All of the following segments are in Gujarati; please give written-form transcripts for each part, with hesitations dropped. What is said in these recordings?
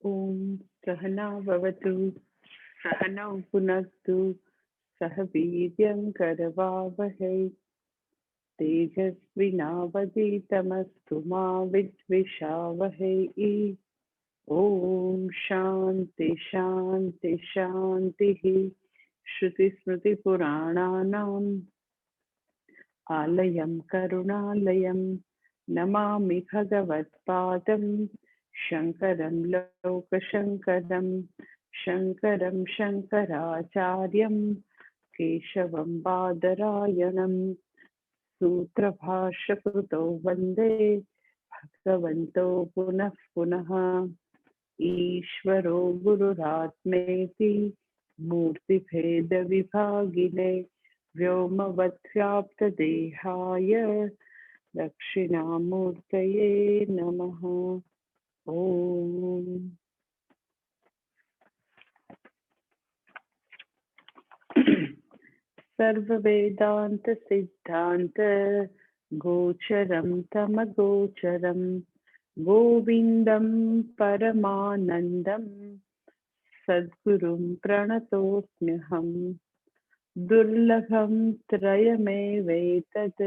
ॐ सहना भवतु सहनौ पुनस्तु सह वीर्यं करवावहै तेजस्विनावधीतमस्तु मा विद्विषावहै। ॐ शान्ति शान्ति शान्तिः। श्रुतिस्मृतिपुराणानाम् आलयं करुणालयं नमामि भगवत्पादं शङ्करं लोकशङ्करं शङ्करं शङ्कराचार्यं केशवं बादरायणं सूत्रभाष्यकृतौ वन्दे भगवन्तो पुनः पुनः। ईश्वरो गुरुरात्मेति मूर्तिभेदविभागिने व्योमवद्व्याप्तदेहाय दक्षिणामूर्तये नमः। ॐ सर्ववेदान्त सिद्धान्त गोचरं तमगोचरं गोविन्दं परमानन्दं सद्गुरुं प्रणतोऽस्म्यहम्। दुर्लभं त्रयमेवैतत्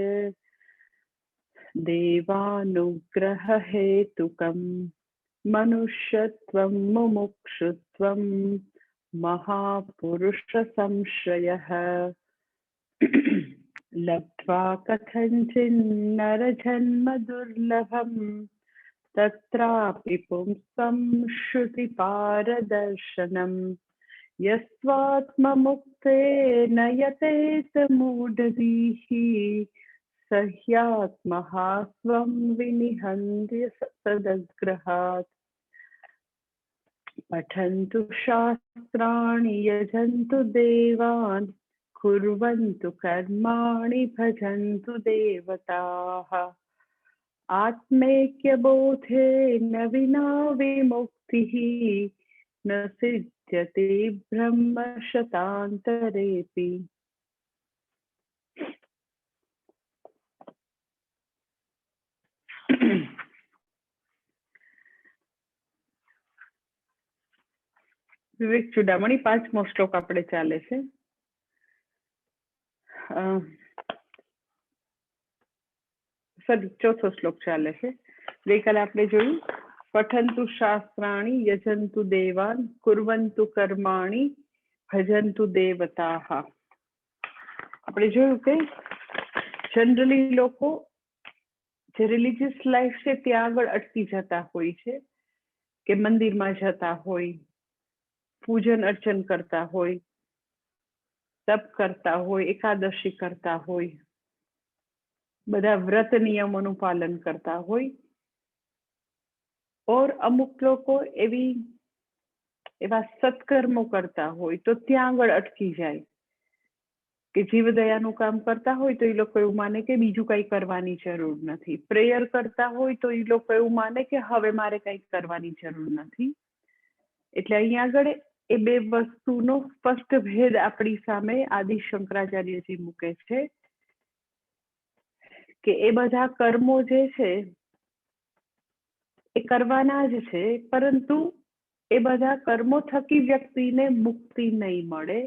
देवानुग्ररहेतुकं मनुष्यत्वं मुमुक्षुत्वं महापुरुषसंश्रयः लब्ध्वा कथञ्चिन्नरजन्म दुर्लभं तत्रापि पुंस्त्वं श्रुतिपारदर्शनम् यस्त्वात्ममुक्तेन यतेत मूढधीः स ह्यात्मः स्वं विनिहन्त्य सदग्रहात्। पठन्तु शास्त्राणि यजन्तु देवान् कुर्वन्तु कर्माणि भजन्तु देवताः। आत्मैक्यबोधेन विना विमुक्तिः न सिद्ध्यति ब्रह्म शतान्तरेऽपि। વિવેક ચુડામણી પાંચમો શ્લોક આપણે ચાલે છે. સોરી, ચોથો શ્લોક ચાલે છે. ગઈકાલે આપણે જોયું પઠંતુ શાસ્ત્રાણી યજંતુ દેવાન કુર્વંતુ કર્માણી ભજંતુ દેવતાહ. આપણે જોયું કે જનરલી લોકો જે રિલિજિયસ લાઈફ છે ત્યાં આગળ અટકી જતા હોય છે કે મંદિરમાં જતા હોય, પૂજન અર્ચન કરતા હોય, તપ કરતા હોય, એકાદશી કરતા હોય, બધા વ્રત નિયમોનું પાલન કરતા હોય. ઓર અમુક લોકો એવા સત્કર્મો કરતા હોય તો ત્યાં આગળ અટકી જાય કે જીવદયાનું કામ કરતા હોય તો એ લોકો એવું માને કે બીજું કંઈ કરવાની જરૂર નથી. પ્રેયર કરતા હોય તો એ લોકો એવું માને કે હવે મારે કંઈ કરવાની જરૂર નથી. એટલે અહીંયા આગળ એ બે વસ્તુનો સ્પષ્ટ ભેદ આપણી સામે આદિ શંકરાચાર્યજી મૂકે છે કે એ બધા કર્મો જે છે એ કરવાના જ છે, પરંતુ એ બધા કર્મો થકી વ્યક્તિને મુક્તિ નહીં મળે.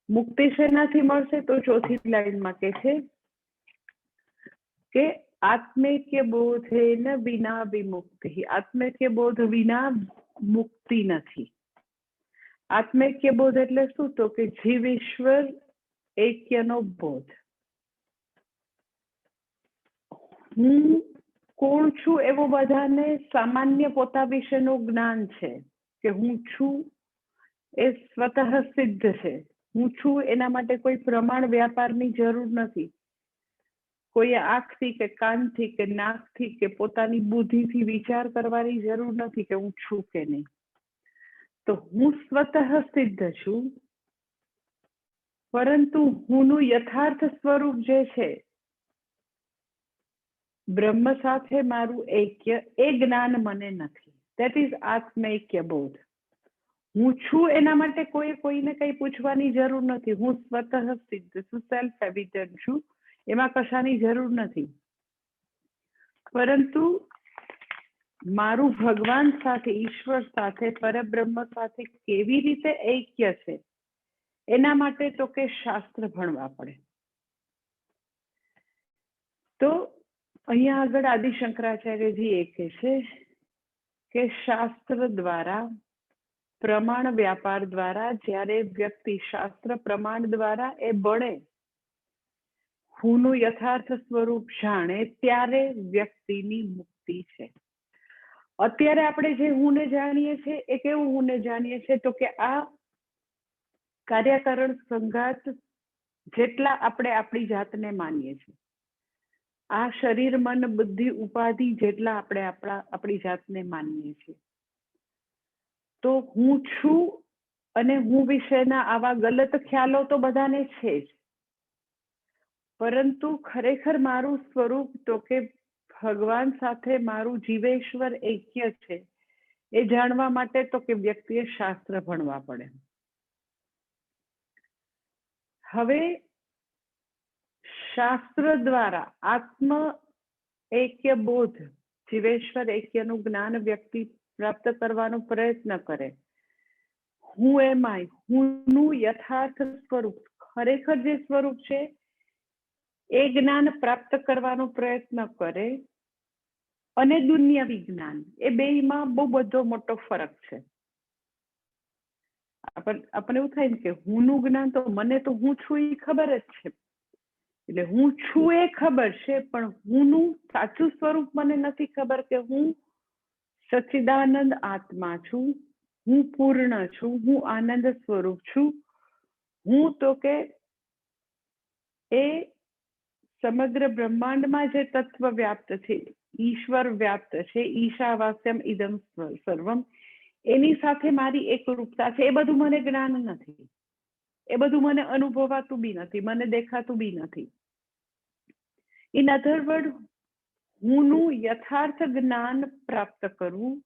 મુક્તિ શેનાથી મળશે તો ચોથી લાઈનમાં કહે છે કે આત્મૈક્ય બોધેન વિના વિમુક્તિ. આત્મૈક્ય બોધ વિના મુક્તિ નથી. આત્મૈક્ય બોધ એટલે શું? તો કે જીવ ઈશ્વર એક્યનો બોધ. હું કોણ છું એવું બધાને સામાન્ય પોતા વિશેનું જ્ઞાન છે કે હું છું એ સ્વતઃ સિદ્ધ છે. હું છું એના માટે કોઈ પ્રમાણ વ્યાપારની જરૂર નથી. કોઈએ આંખથી કે કાનથી કે નાકથી કે પોતાની બુદ્ધિથી વિચાર કરવાની જરૂર નથી કે હું છું કે નહીં. તો હું સ્વતઃ સિદ્ધ છું, પરંતુ હુંનું યથાર્થ સ્વરૂપ જે છે બ્રહ્મ સાથે મારું એક્ય એ જ્ઞાન મને નથી. દેટ ઇઝ આત્મૈક્ય બોધ. હું છું એના માટે કોઈને કંઈ પૂછવાની જરૂર નથી. હું સ્વતઃ સિદ્ધ છું, સેલ્ફ એવિડન્ટ છું, એમાં કશાની જરૂર નથી. પરંતુ મારું ભગવાન સાથે, ઈશ્વર સાથે, પરબ્રહ્મ સાથે કેવી રીતે ઐક્ય છે, એના માટે તો કે શાસ્ત્ર ભણવા પડે. તો અહીંયા આગળ આદિ શંકરાચાર્યજી એ કહે છે કે શાસ્ત્ર દ્વારા, પ્રમાણ વ્યાપાર દ્વારા જ્યારે વ્યક્તિ શાસ્ત્ર પ્રમાણ દ્વારા એ ભણે, હુંનું યથાર્થ સ્વરૂપ જાણે, ત્યારે વ્યક્તિની મુક્તિ છે. અત્યારે આપણે જે હુંને જાણીએ છીએ એ કેવું હુંને જાણીએ છીએ તો કે આ કાર્યકારણ સંઘાત જેટલા આપણે આપણી જાતને માનીએ છીએ, આ શરીર મન બુદ્ધિ ઉપાધિ જેટલા આપણે આપણી જાતને માનીએ છીએ, તો હું છું અને હું વિશેના આવા ગલત ખ્યાલો તો બધાને છે જ, પરંતુ ખરેખર મારું સ્વરૂપ તો કે ભગવાન સાથે મારું જીવેશ્વર ઐક્ય છે, એ જાણવા માટે તો કે વ્યક્તિએ શાસ્ત્ર ભણવા પડે. હવે શાસ્ત્ર દ્વારા આત્મ ઐક્ય બોધ, જીવેશ્વર ઐક્યનું જ્ઞાન વ્યક્તિ પ્રાપ્ત કરવાનો પ્રયત્ન કરે. હું એમાંય હુંનું યથાર્થ સ્વરૂપ, ખરેખર જે સ્વરૂપ છે એ જ્ઞાન પ્રાપ્ત કરવાનો પ્રયત્ન કરે, અને દુનિયાવી જ્ઞાન, એ બેયમાં બહુ બધો મોટો ફરક છે. આપણને એવું થાય ને કે હુંનું જ્ઞાન તો મને તો હું છું એ ખબર જ છે, એટલે હું છું એ ખબર છે, પણ હુંનું સાચું સ્વરૂપ મને નથી ખબર કે હું સચ્ચિદાનંદ આત્મા છું, હું પૂર્ણ છું, હું આનંદ સ્વરૂપ છું, હું તો કે એ સમગ્ર બ્રહ્માંડમાં જે તત્વ વ્યાપ્ત છે, ઈશ્વર વ્યાપ્ત છે, ઈશાવાસ્યમ ઇદમ સર્વમ, એની સાથે મારી એક રૂપતા છે, એ બધું મને જ્ઞાન નથી, એ બધું મને અનુભવાતું બી નથી, મને દેખાતું બી નથી. ઇન અધર વર્ડ, હુંનું યથાર્થ જ્ઞાન પ્રાપ્ત કરવું,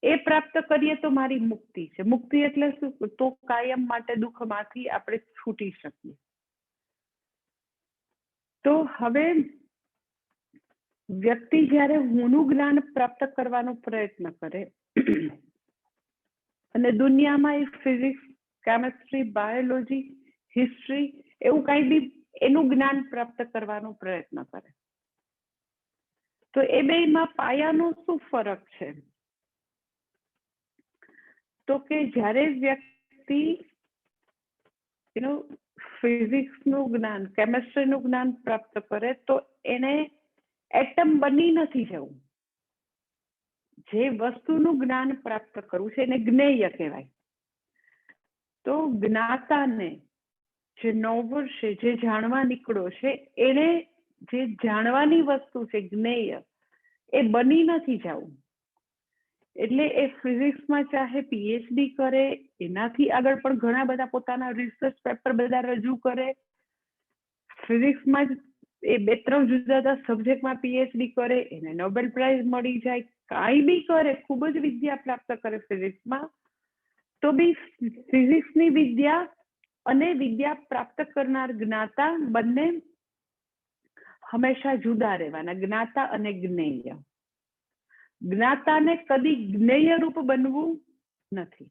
એ પ્રાપ્ત કરીએ તો મારી મુક્તિ છે. મુક્તિ એટલે શું? તો કાયમ માટે દુઃખમાંથી આપણે છૂટી શકીએ. તો હવે વ્યક્તિ જ્યારે હુંનું જ્ઞાન પ્રાપ્ત કરવાનો પ્રયત્ન કરે, અને દુનિયામાં એ ફિઝિક્સ, કેમેસ્ટ્રી, બાયોલોજી, હિસ્ટ્રી એવું કઈ બી એનું જ્ઞાન પ્રાપ્ત કરવાનો પ્રયત્ન કરે, તો એ બેમાં પાયાનો શું ફરક છે? તો કે જ્યારે વ્યક્તિ ફિઝિક્સનું જ્ઞાન, કેમેસ્ટ્રીનું જ્ઞાન પ્રાપ્ત કરે, તો એને એટમ બની નથી જવું. જે વસ્તુનું જ્ઞાન પ્રાપ્ત કરવું છે એને જ્ઞેય કહેવાય. તો જ્ઞાતાને, જે નોવર છે, જે જાણવા નીકળો છે, એને જે જાણવાની વસ્તુ છે જ્ઞેય, એ બની નથી જવું. એટલે એ ફિઝિક્સમાં ચાહે પીએચડી કરે, એનાથી આગળ પણ ઘણા બધા પોતાના રિસર્ચ પેપર બધા રજૂ કરે, ફિઝિક્સમાં જ એ 2-3 જુદા જુદા સબ્જેક્ટમાં પીએચડી કરે, એને નોબેલ પ્રાઇઝ મળી જાય, કાંઈ બી કરે, ખૂબ જ વિદ્યા પ્રાપ્ત કરે ફિઝિક્સમાં, તો બી ફિઝિક્સની વિદ્યા અને વિદ્યા પ્રાપ્ત કરનાર જ્ઞાતા બંને હંમેશા જુદા રહેવાના, જ્ઞાતા અને જ્ઞેય. જ્ઞાતાને કદી જ્ઞેય રૂપ બનવું નથી,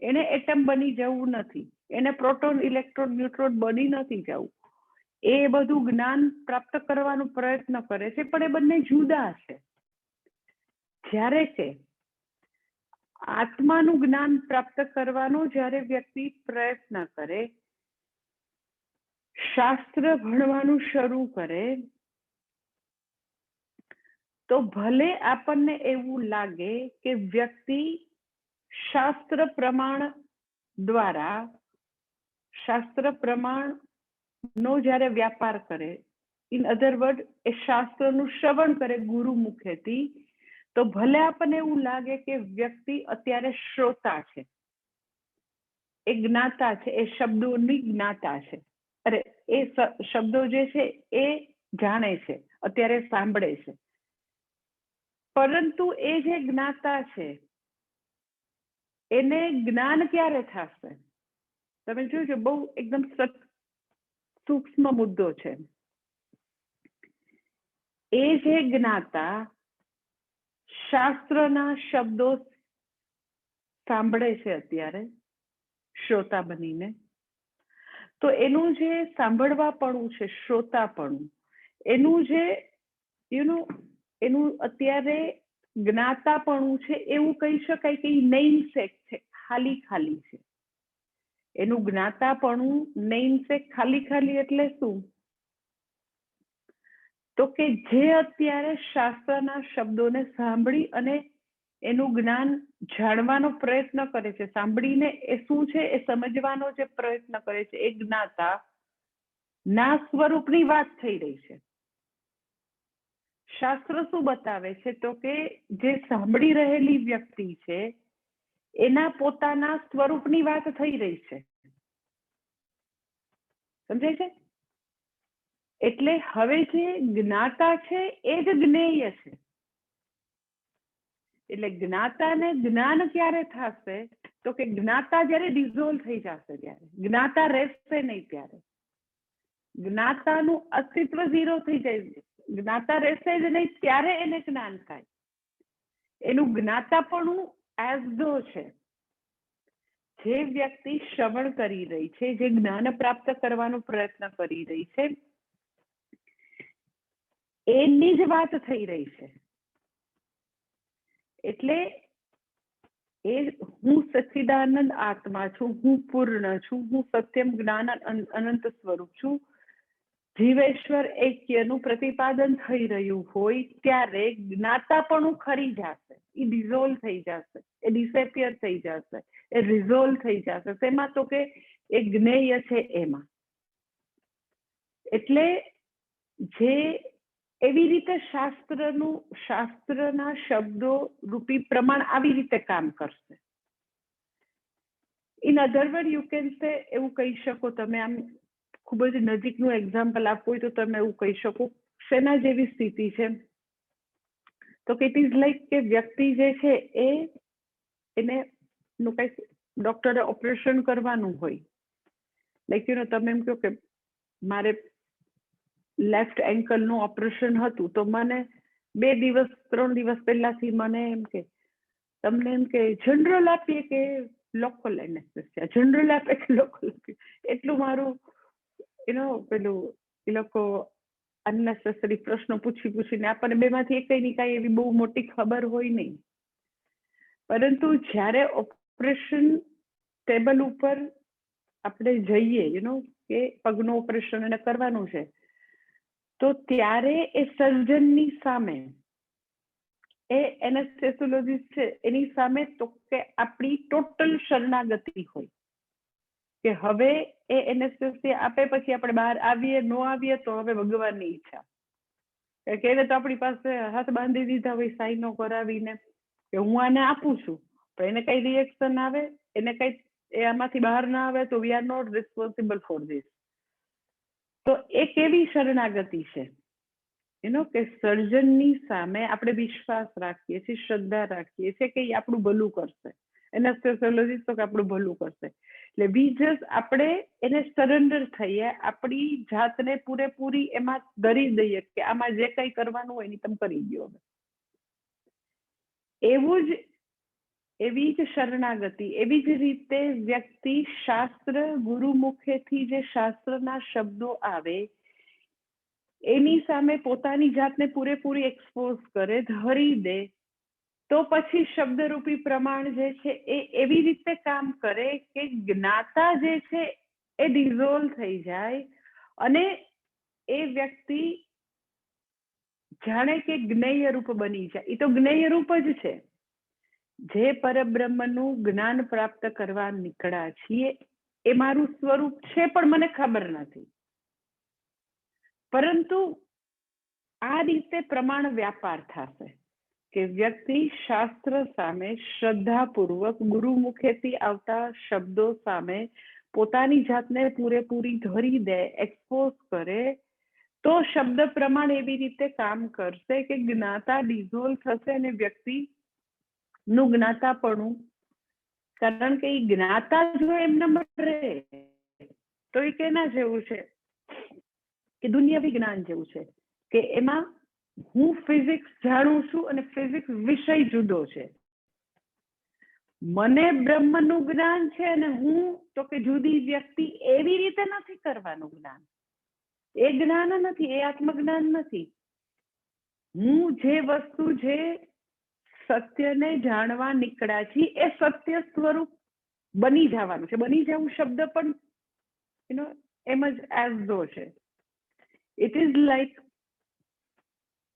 એને એટમ બની જવું નથી, એને પ્રોટોન, ઇલેક્ટ્રોન, ન્યુટ્રોન બની નથી જવું. એ બધું જ્ઞાન પ્રાપ્ત કરવાનો પ્રયત્ન કરે છે, પણ એ બંને જુદા છે. જ્યારે કે આત્માનું જ્ઞાન પ્રાપ્ત કરવાનો જ્યારે વ્યક્તિ પ્રયત્ન કરે, શાસ્ત્ર ભણવાનું શરૂ કરે, તો ભલે આપણને એવું લાગે કે વ્યક્તિ શાસ્ત્ર પ્રમાણ દ્વારા, શાસ્ત્ર પ્રમાણનો જ્યારે વ્યાપાર કરે, ઇન અધર વર્ડ એ શાસ્ત્રનું શ્રવણ કરે ગુરુ મુખેથી, તો ભલે આપણને એવું લાગે કે વ્યક્તિ અત્યારે શ્રોતા છે, એ જ્ઞાતા છે, એ શબ્દોની જ્ઞાતા છે, અરે એ શબ્દો જે છે એ જાણે છે, અત્યારે સાંભળે છે, પરંતુ એ જે જ્ઞાતા છે એને જ્ઞાન ક્યારે થશે? તમે જોજો, બહુ એકદમ સૂક્ષ્મ મુદ્દો છે. એ જે જ્ઞાતા શાસ્ત્રના શબ્દો સાંભળે છે અત્યારે શ્રોતા બનીને, તો એનું જે સાંભળવાપણું છે, શ્રોતાપણું, એનું જે એનું અત્યારે જ્ઞાતાપણું છે, એવું કહી શકાય કે નૈનસેક છે, ખાલી ખાલી છે. એનું જ્ઞાતાપણું નૈનસેક ખાલી ખાલી એટલે શું? તો કે જે અત્યારે શાસ્ત્રના શબ્દોને સાંભળી અને એનું જ્ઞાન જાણવાનો પ્રયત્ન કરે છે, સાંભળીને એ શું છે એ સમજવાનો જે પ્રયત્ન કરે છે, એ જ્ઞાતા ના સ્વરૂપની વાત થઈ રહી છે. શાસ્ત્ર શું બતાવે છે? તો કે જે સાંભળી રહેલી વ્યક્તિ છે એના પોતાના સ્વરૂપની વાત થઈ રહી છે. સમજાય છે? એટલે હવે જે જ્ઞાતા છે એ જ જ્ઞેય છે. એટલે જ્ઞાતાને જ્ઞાન ક્યારે થશે? તો કે જ્ઞાતા જ્યારે ડિઝોલ્વ થઈ જશે, ત્યારે જ્ઞાતા રહેશે નહીં, ત્યારે જ્ઞાતાનું અસ્તિત્વ ઝીરો થઈ જાય, જ્ઞાતા રહેશે જ નહીં, ત્યારે એને જ્ઞાન થાય. એનું જ્ઞાતાપણું એઝ ધો છે. જે વ્યક્તિ શ્રવણ કરી રહી છે, જે જ્ઞાન પ્રાપ્ત કરવાનો પ્રયત્ન કરી રહી છે, એની જ વાત થઈ રહી છે. એટલે એ હું સચ્ચિદાનંદ આત્મા છું, હું પૂર્ણ છું, હું સત્યમ જ્ઞાન અનંત સ્વરૂપ છું, જીવેશ્વર એક્યનું પ્રતિપાદન થઈ રહ્યું હોય ત્યારે જ્ઞાતાપણું ખરી જશે, એ ડિઝોલ્વ થઈ જશે, એ ડિસેપિયર થઈ જશે, એ રિઝોલ્વ થઈ જશે. શેમાં? તો કે એ જ્ઞેય છે એમાં. એટલે જે એવી રીતે શાસ્ત્રના શબ્દો રૂપી પ્રમાણ આવી રીતે કામ કરશે. In other word you can say, એવું કહી શકો તમે, આમ ખૂબ જ નજીકનું એક્ઝામ્પલ આપવું હોય તો તમે એવું કહી શકો, શેના જેવી સ્થિતિ છે? તો કે ઇટ ઇઝ લાઈક કે વ્યક્તિ જે છે એને કંઈક ડોક્ટરે ઓપરેશન કરવાનું હોય, લાઈક તમે એમ કહો કે મારે લેફ્ટ એન્કલનું ઓપરેશન હતું, તો મને 2 દિવસ 3 દિવસ પહેલાથી મને એમ કે તમને એમ કે જનરલ આપીએ કે લોકલ એનેસ્થેસિયા, જનરલ આપે કે લોકલ આપીએ, એટલું મારું પેલું એ લોકો અનનેસેસરી પ્રશ્નો પૂછીને આપણને બેમાંથી એકની કાંઈ એવી બહુ મોટી ખબર હોય નહીં. પરંતુ જ્યારે ઓપરેશન ટેબલ ઉપર આપણે જઈએ, કે પગનું ઓપરેશન એને કરવાનું છે, તો ત્યારે એ સર્જનની સામે, એ એનેસ્થેસિયોલોજિસ્ટ છે એની સામે, તો કે આપણી ટોટલ શરણાગતિ હોય કે હવે એ એનેસ્થેસિયા આપે, પછી આપણે બહાર આવીએ ન આવીએ તો હવે ભગવાનની ઈચ્છા. કે એને તો આપણી પાસે હાથ બાંધી દીધા હોય સાઈનો કરાવીને કે હું આને આપું છું, પણ એને કઈ રિએક્શન આવે, એને કઈ આમાંથી બહાર ના આવે તો we are not responsible for this. તો એ કેવી શરણાગતિ છે? કે સર્જનની સામે આપણે વિશ્વાસ રાખીએ છીએ, શ્રદ્ધા રાખીએ છીએ કે એ આપણું ભલું કરશે, એનેસ્થેસિયોલોજિસ્ટ તો કે આપણું ભલું કરશે. એટલે વી જસ્ટ આપણે એને સરેન્ડર થઈએ, આપણી જાતને પૂરેપૂરી એમાં ધરી દઈએ કે આમાં જે કંઈ કરવાનું હોય એ તમે કરી દો. એવી જ શરણાગતિ, એવી જ રીતે વ્યક્તિ શાસ્ત્ર ગુરુ મુખેથી જે શાસ્ત્રના શબ્દો આવે એની સામે પોતાની જાતને પૂરેપૂરી એક્સપોઝ કરે, ધરી દે, તો પછી શબ્દરૂપી પ્રમાણ જે છે એ એવી રીતે કામ કરે કે જ્ઞાતા જે છે એ ડિઝોલ્વ થઈ જાય અને એ વ્યક્તિ જાણે કે જ્ઞેય રૂપ બની જાય. એ તો જ્ઞેય રૂપ જ છે. જે પરબ્રહ્મનું જ્ઞાન પ્રાપ્ત કરવા નીકળ્યા છીએ એ મારું સ્વરૂપ છે, પણ મને ખબર નથી. પરંતુ આ રીતે પ્રમાણ વ્યાપાર થશે કે વ્યક્તિ શાસ્ત્ર સામે શ્રદ્ધાપૂર્વક ગુરુ મુખેથી આવતા શબ્દો સામે પોતાની જાતને પૂરેપૂરી ધરી દે, એક્સપોઝ કરે, તો શબ્દ પ્રમાણ એવી રીતે કામ કરશે કે જ્ઞાતા ડિઝોલ્વ થશે અને વ્યક્તિનું જ્ઞાતાપણું, કારણ કે એ જ્ઞાતા જો એમના રહે તો એ કેના જેવું છે કે દુનિયાવી જ્ઞાન જેવું છે કે એમાં હું ફિઝિક્સ જાણું છું અને ફિઝિક્સ વિષય જુદો છે. મને બ્રહ્મનું જ્ઞાન છે અને હું તો કે જુદી વ્યક્તિ, એવી રીતે નથી કરવાનું જ્ઞાન. એ જ્ઞાન નથી, એ આત્મજ્ઞાન નથી. હું જે વસ્તુ, જે સત્યને જાણવા નીકળ્યા છીએ, એ સત્ય સ્વરૂપ બની જવાનું છે. બની જવું શબ્દ પણ એમ જ એઝ ધો છે. ઇટ ઇઝ લાઈક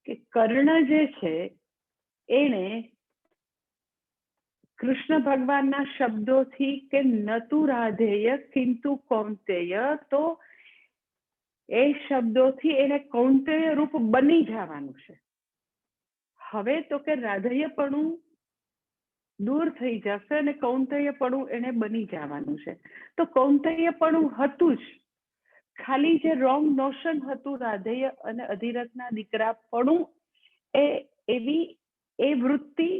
કે કર્ણ જે છે એને કૃષ્ણ ભગવાનના શબ્દોથી કે નતુ રાધેય કિંતુ કૌંતેય, તો એ શબ્દોથી એને કૌંતેય રૂપ બની જવાનું છે. હવે તો કે રાધેયપણું દૂર થઈ જશે અને કૌંતેયપણું એને બની જવાનું છે. તો કૌંતેયપણું હતું જ, ખાલી જે રોંગ નોશન હતું રાધેય અને અધિરથના દીકરાપણું, એ વૃત્તિ,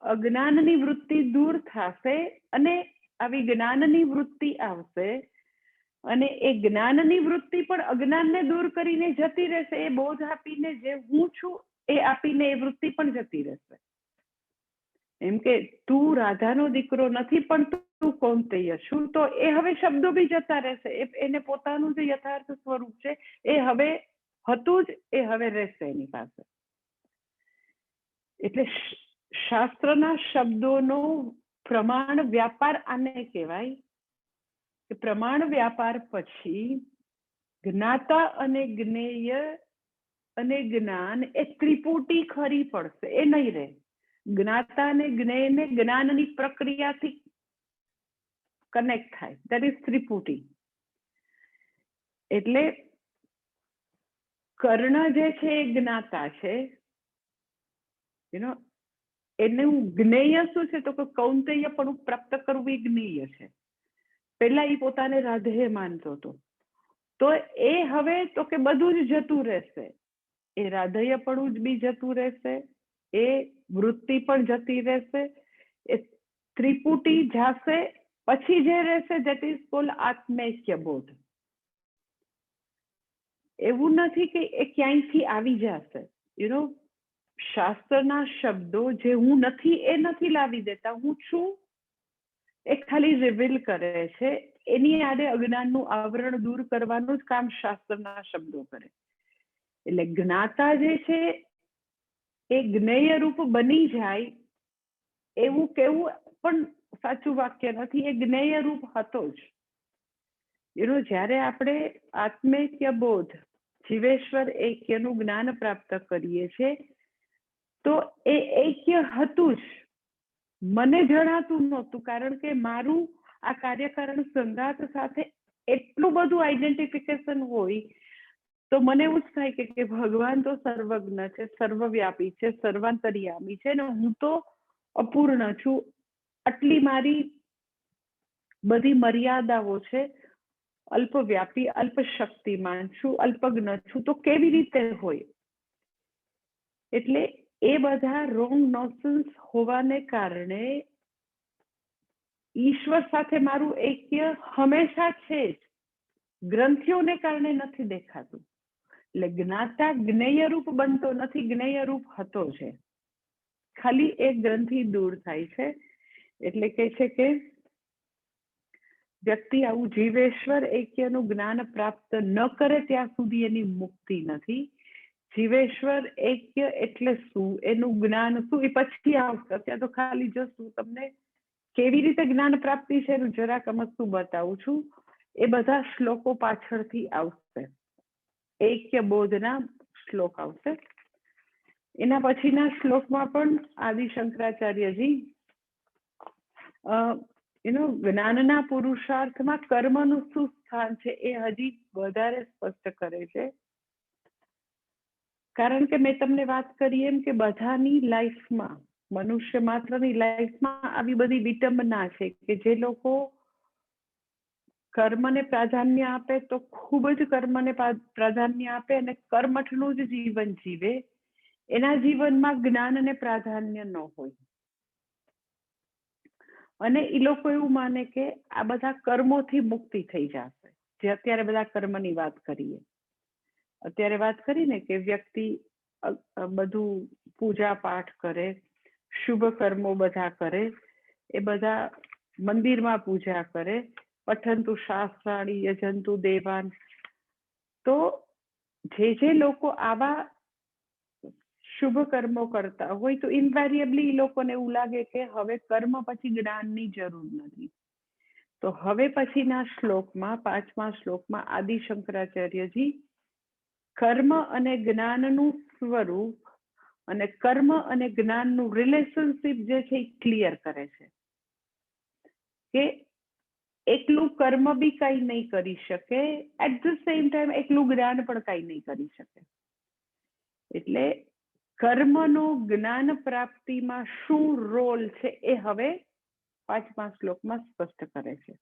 અજ્ઞાનની વૃત્તિ દૂર થશે અને આવી જ્ઞાનની વૃત્તિ આવશે. અને એ જ્ઞાનની વૃત્તિ પણ અજ્ઞાનને દૂર કરીને જતી રહેશે. એ બોધ આપીને, જે હું છું એ આપીને એ વૃત્તિ પણ જતી રહેશે. એમ કે તું રાધાનો દીકરો નથી પણ તું કૌંતેય છું, તો એ હવે શબ્દો બી જતા રહેશે. એને પોતાનું જે યથાર્થ સ્વરૂપ છે એ હવે હતું જ, એ હવે રહેશે એની પાસે. એટલે શાસ્ત્રના શબ્દોનો પ્રમાણ વ્યાપાર આને કહેવાય. કે પ્રમાણ વ્યાપાર પછી જ્ઞાતા અને જ્ઞેય અને જ્ઞાન એ ત્રિપુટી ખરી પડશે, એ નહીં રહે. જ્ઞાતા અને જ્ઞેયને જ્ઞાનની પ્રક્રિયાથી કનેક્ટ થાય, દેટ ઇઝ ત્રિપુટી. એટલે કર્ણ જે છે એ જ્ઞાતા છે, એનું જ્ઞેય શું છે? તો કે કૌંતેય પણ પ્રાપ્ત કરવું એ જ્ઞેય છે. પહેલા એ પોતાને રાધેય માનતો હતો, તો એ હવે તો કે બધું જ જતું રહેશે. એ રાધેયપણું જ બી જતું રહેશે, એ વૃત્તિ પણ જતી રહેશે, એ ત્રિપુટી જાશે. પછી જે રહેશે દેટ ઇઝ કોલ્ડ આત્મૈક્ય બોધ. એવું નથી કે એ ક્યાંયથી આવી જશે. શાસ્ત્રના શબ્દો જે હું નથી એ નથી લાવી દેતા, હું છું એ ખાલી રિવીલ કરે છે. એની આડે અજ્ઞાનનું આવરણ દૂર કરવાનું જ કામ શાસ્ત્રના શબ્દો કરે. એટલે જ્ઞાતા જે છે એ જ્ઞેય રૂપ બની જાય એવું કેવું પણ સાચું વાક્ય નથી. એ જ્ઞેય રૂપ હતો જ. જ્યારે આપણે આત્મૈક્ય બોધ, જીવેશ્વર એક્યનું જ્ઞાન પ્રાપ્ત કરીએ છીએ, તો એ એક્ય હતું જ. મને જણાતું નહોતું, કારણ કે મારું આ કાર્યકારણ સંઘાત સાથે એટલું બધું આઈડેન્ટિફિકેશન હોય, તો મને એવું જ થાય કે ભગવાન તો સર્વજ્ઞ છે, સર્વવ્યાપી છે, સર્વાંતર્યામી છે, ને હું તો અપૂર્ણ છું. આટલી મારી બધી મર્યાદાઓ છે, અલ્પવ્યાપી, અલ્પશક્તિમાન છું, અલ્પજ્ઞ છું, તો કેવી રીતે હોય? એટલે એ બધા રોંગ નોશન્સ હોવાને કારણે ઈશ્વર સાથે મારું એક્ય હંમેશા છે જ, ગ્રંથિઓને કારણે નથી દેખાતું. એટલે જ્ઞાતા જ્ઞેય રૂપ બનતો નથી, જ્ઞેય રૂપ હતો છે, ખાલી એક ગ્રંથિ દૂર થાય છે. એટલે કે છે કે વ્યક્તિ આવું જીવેશ્વર એક્યનું જ્ઞાન પ્રાપ્ત ન કરે ત્યાં સુધી એની મુક્તિ નથી. જીવેશ્વર એક્ય એટલે શું, એનું જ્ઞાન શું, એ પછી આવશે. અત્યારે તો ખાલી જસ્ટ હું તમને કેવી રીતે જ્ઞાન પ્રાપ્તિ છે એનું જરાક અમસ્તું બતાવું છું. એ બધા શ્લોકો પાછળથી આવશે, એક્ય બોધના શ્લોક આવશે. એના પછીના શ્લોકમાં પણ આદિ શંકરાચાર્યજી જ્ઞાનના પુરુષાર્થમાં કર્મનું શું સ્થાન છે એ હજી વધારે સ્પષ્ટ કરે છે. કારણ કે મેં તમને વાત કરી એમ કે બધાની લાઈફમાં, મનુષ્ય માત્રની લાઈફમાં આવી બધી વિટંબના છે કે જે લોકો કર્મને પ્રાધાન્ય આપે તો ખૂબ જ કર્મને પ્રાધાન્ય આપે અને કર્મઠનું જ જીવન જીવે, એના જીવનમાં જ્ઞાનને પ્રાધાન્ય ન હોય. અને એ લોકો એવું માને કે આ બધા કર્મોથી મુક્તિ થઈ જશે. જે અત્યારે બધા કર્મની વાત કરીએ, અત્યારે વાત કરીને કે વ્યક્તિ બધું પૂજા પાઠ કરે, શુભ કર્મો બધા કરે, એ બધા મંદિરમાં પૂજા કરે, પઠંતુ શાસ્ત્રાણી યજંતુ દેવાન. તો જે લોકો આવા શુભ કર્મો કરતા હોય તો ઇન્વેરિયેબલી એ લોકોને એવું લાગે કે હવે કર્મ પછી જ્ઞાનની જરૂર નથી. તો હવે પછીના શ્લોકમાં, 5મા શ્લોકમાં આદિ શંકરાચાર્યજી કર્મ અને જ્ઞાનનું સ્વરૂપ અને કર્મ અને જ્ઞાનનું રિલેશનશિપ જે છે એ ક્લિયર કરે છે કે એકલું કર્મ બી કઈ નહીં કરી શકે, એટ ધ સેમ ટાઈમ એકલું જ્ઞાન પણ કઈ નહીં કરી શકે. એટલે કર્મનો જ્ઞાન પ્રાપ્તિમાં શું રોલ છે એ હવે 5મા શ્લોકમાં સ્પષ્ટ કરે છે.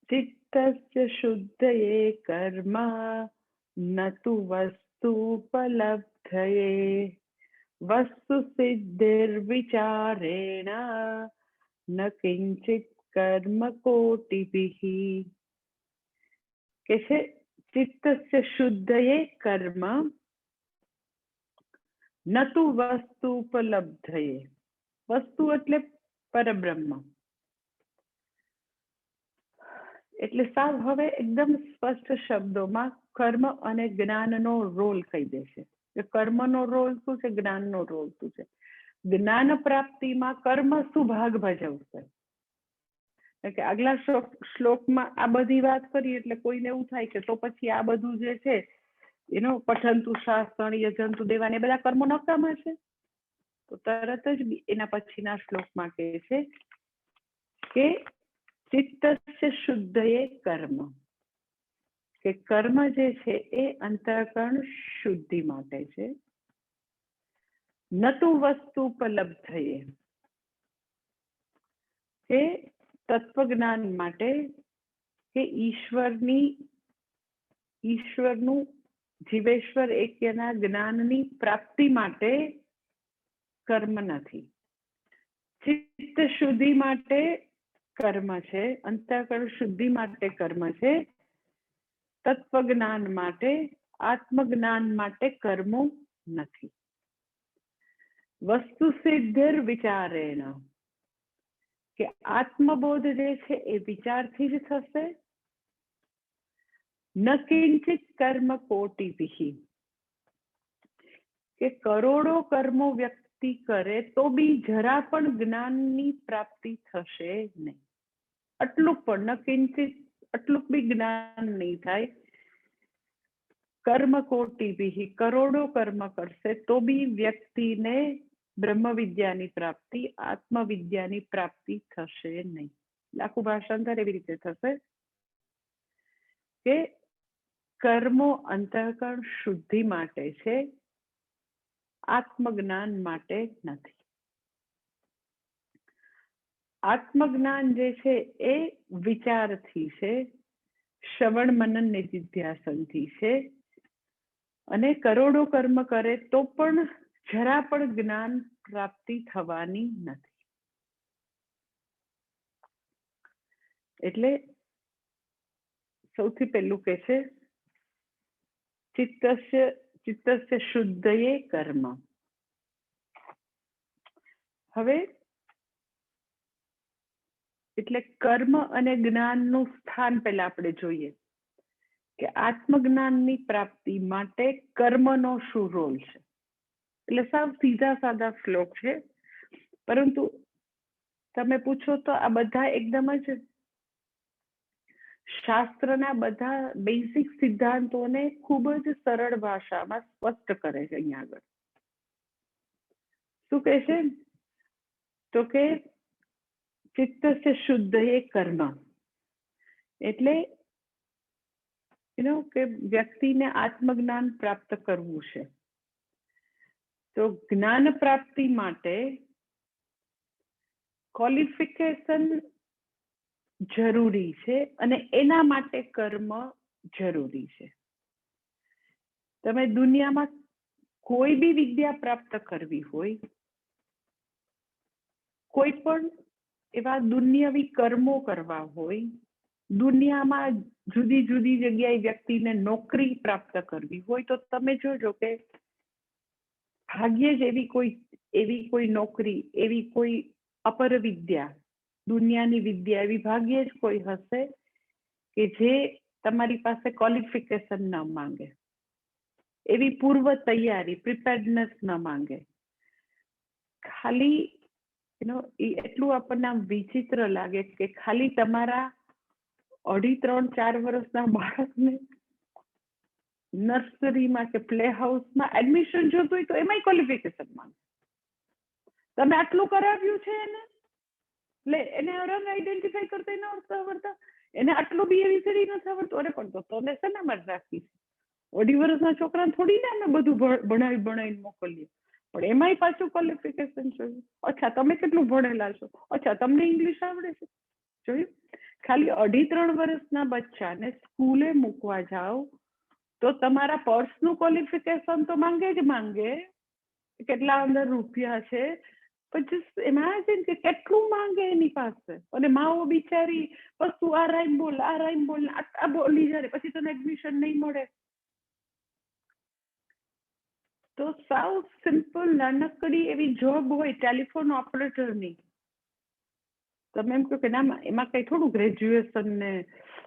ચિત્તસ્ય શુદ્ધયે કર્મ ન તુ વસ્તુપલબ્ધયે વસ્તુ સિદ્ધિર્વિચારેણ ન કિંચિત કર્મ કોટિભિઃ. કે છે ચિત્તસ્ય શુદ્ધયે કર્મ ન તુ વસ્તુપલબ્ધયે. વસ્તુ એટલે પરબ્રહ્મ. એટલે સાવ હવે એકદમ સ્પષ્ટ શબ્દોમાં કર્મ અને જ્ઞાનનો રોલ કહી દેશે કે કર્મનો રોલ શું છે, જ્ઞાનનો રોલ શું છે. જ્ઞાન પ્રાપ્તિમાં કર્મ શું ભાગ ભજવશે. કે આગલા શ્લોકમાં આ બધી વાત કરી એટલે કોઈને એવું થાય કે તો પછી આ બધું જે છે એનો પઠંતુ શાસ્ત્રાણી યજંતુ દેવાન એ બધા કર્મો નકામા છે. તો તરત જ એના પછીના શ્લોકમાં કહે છે કે ચિત્તસ્ય શુદ્ધયે કર્મ, કે કર્મ જે છે એ અંતઃકરણ શુદ્ધિ માટે છે. ન તુ વસ્તુપલબ્ધયે, કે તત્વજ્ઞાન માટે, કે ઈશ્વરનું જીવેશ્વર એક્યના જ્ઞાનની પ્રાપ્તિ માટે કર્મ નથી. ચિત્ત શુદ્ધિ માટે કર્મ છે, અંતઃકરણ શુદ્ધિ માટે કર્મ છે. તત્વજ્ઞાન માટે, આત્મજ્ઞાન માટે કર્મો નથી. વસ્તુ સિદ્ધિર વિચારેણ, કે આત્મબોધ જે છે એ વિચારથી જ થશે. ન કિંચિત કર્મ કોટિભિઃ, કે કરોડો કર્મો વ્યક્તિ કરે તો બી જરા પણ જ્ઞાનની પ્રાપ્તિ થશે નહીં. આટલું પણ ન કિંચિત, આટલું બી જ્ઞાન નહીં થાય. કર્મ કોટિભિઃ, કરોડો કર્મ કરશે તો બી વ્યક્તિને બ્રહ્મ વિદ્યાની પ્રાપ્તિ, આત્મવિદ્યાની પ્રાપ્તિ થશે નહીં. આખું ભાષાંતર એવી રીતે થશે કે કર્મો અંતઃકરણ શુદ્ધિ માટે છે, આત્મજ્ઞાન માટે નથી. આત્મજ્ઞાન જે છે એ વિચારથી છે, શ્રવણ મનન નિધિધ્યાસનથી છે. અને કરોડો કર્મ કરે તો પણ જરા પણ જ્ઞાન પ્રાપ્તિ થવાની નથી. એટલે સૌથી પહેલું કે છે ચિત્તસ્ય શુદ્ધયે કર્મ. હવે એટલે કર્મ અને જ્ઞાનનું સ્થાન પહેલા આપણે જોઈએ કે આત્મજ્ઞાનની પ્રાપ્તિ માટે કર્મનો શું રોલ છે. એટલે સાવ સીધા સાદા શ્લોક છે, પરંતુ તમે પૂછો તો આ બધા એકદમ જ શાસ્ત્રના બધા બેઝિક સિદ્ધાંતોને ખૂબ જ સરળ ભાષામાં સ્પષ્ટ કરે છે. અહીંયા આગળ શું કહે છે તો કે ચિત્તસ્ય શુદ્ધયે કર્મ, એટલે કે વ્યક્તિને આત્મજ્ઞાન પ્રાપ્ત કરવું છે. તો જ્ઞાન પ્રાપ્તિ માટે ક્વોલિફિકેશન જરૂરી છે અને એના માટે કર્મ જરૂરી છે. તમે દુનિયામાં કોઈ બી વિદ્યા પ્રાપ્ત કરવી હોય, કોઈ પણ એવા દુન્યવી કર્મો કરવા હોય, દુનિયામાં જુદી જુદી જગ્યાએ વ્યક્તિને નોકરી પ્રાપ્ત કરવી હોય તો તમે જોજો કે ભાગ્યે જ એવી કોઈ નોકરી, એવી કોઈ અપર વિદ્યા, દુનિયાની વિદ્યા એવી ભાગ્યે જ કોઈ હશે કે જે તમારી પાસે ક્વોલિફિકેશન ન માંગે, એવી પૂર્વ તૈયારી, પ્રિપેર્ડનેસ ન માંગે. ખાલી એટલું આપણને આમ વિચિત્ર લાગે કે ખાલી તમારા 2.5, 3, 4 વર્ષના બાળકને નર્સરીમાં કે પ્લે હાઉસમાં એડમિશન જોતું હોય તો એમાંય ક્વોલિફિકેશન માંગે. તમે આટલું કરાવ્યું છે એને રંગ આઈડેન્ટિફાઈ કરતા ન આવડતા, એને આટલું બી એબીસીડી નથી આવડતું. અરે પણ તો તમે શેનામાં રાખી છે? 2.5 વર્ષના છોકરાને થોડી ને અમે બધું ભણાવીને મોકલીએ, પણ એમાંય પાછું ક્વોલિફિકેશન જોયું. અચ્છા તમે કેટલું ભણેલા છો? અચ્છા તમને ઇંગ્લિશ આવડે છે? જોયું? ખાલી 2.5, 3 વર્ષના બચ્ચાને સ્કૂલે મૂકવા જાઓ તો તમારા પર્સનું ક્વોલિફિકેશન તો માંગે જ માંગે, કેટલા અંદર રૂપિયા છે, પણ ઇમેજિન કે કેટલું માંગે એની પાસે. અને માઓ બિચારી બસ તું આ રાઈમ બોલ, આ રાઈમ બોલ, આ બોલી જાય, પછી તને એડમિશન નહીં મળે. તો સાવ સિમ્પલ નાનકડી એવી જોબ હોય ટેલિફોન ઓપરેટરની, તમે એમ કહો કે ના એમાં કઈ થોડું ગ્રેજ્યુએશન ને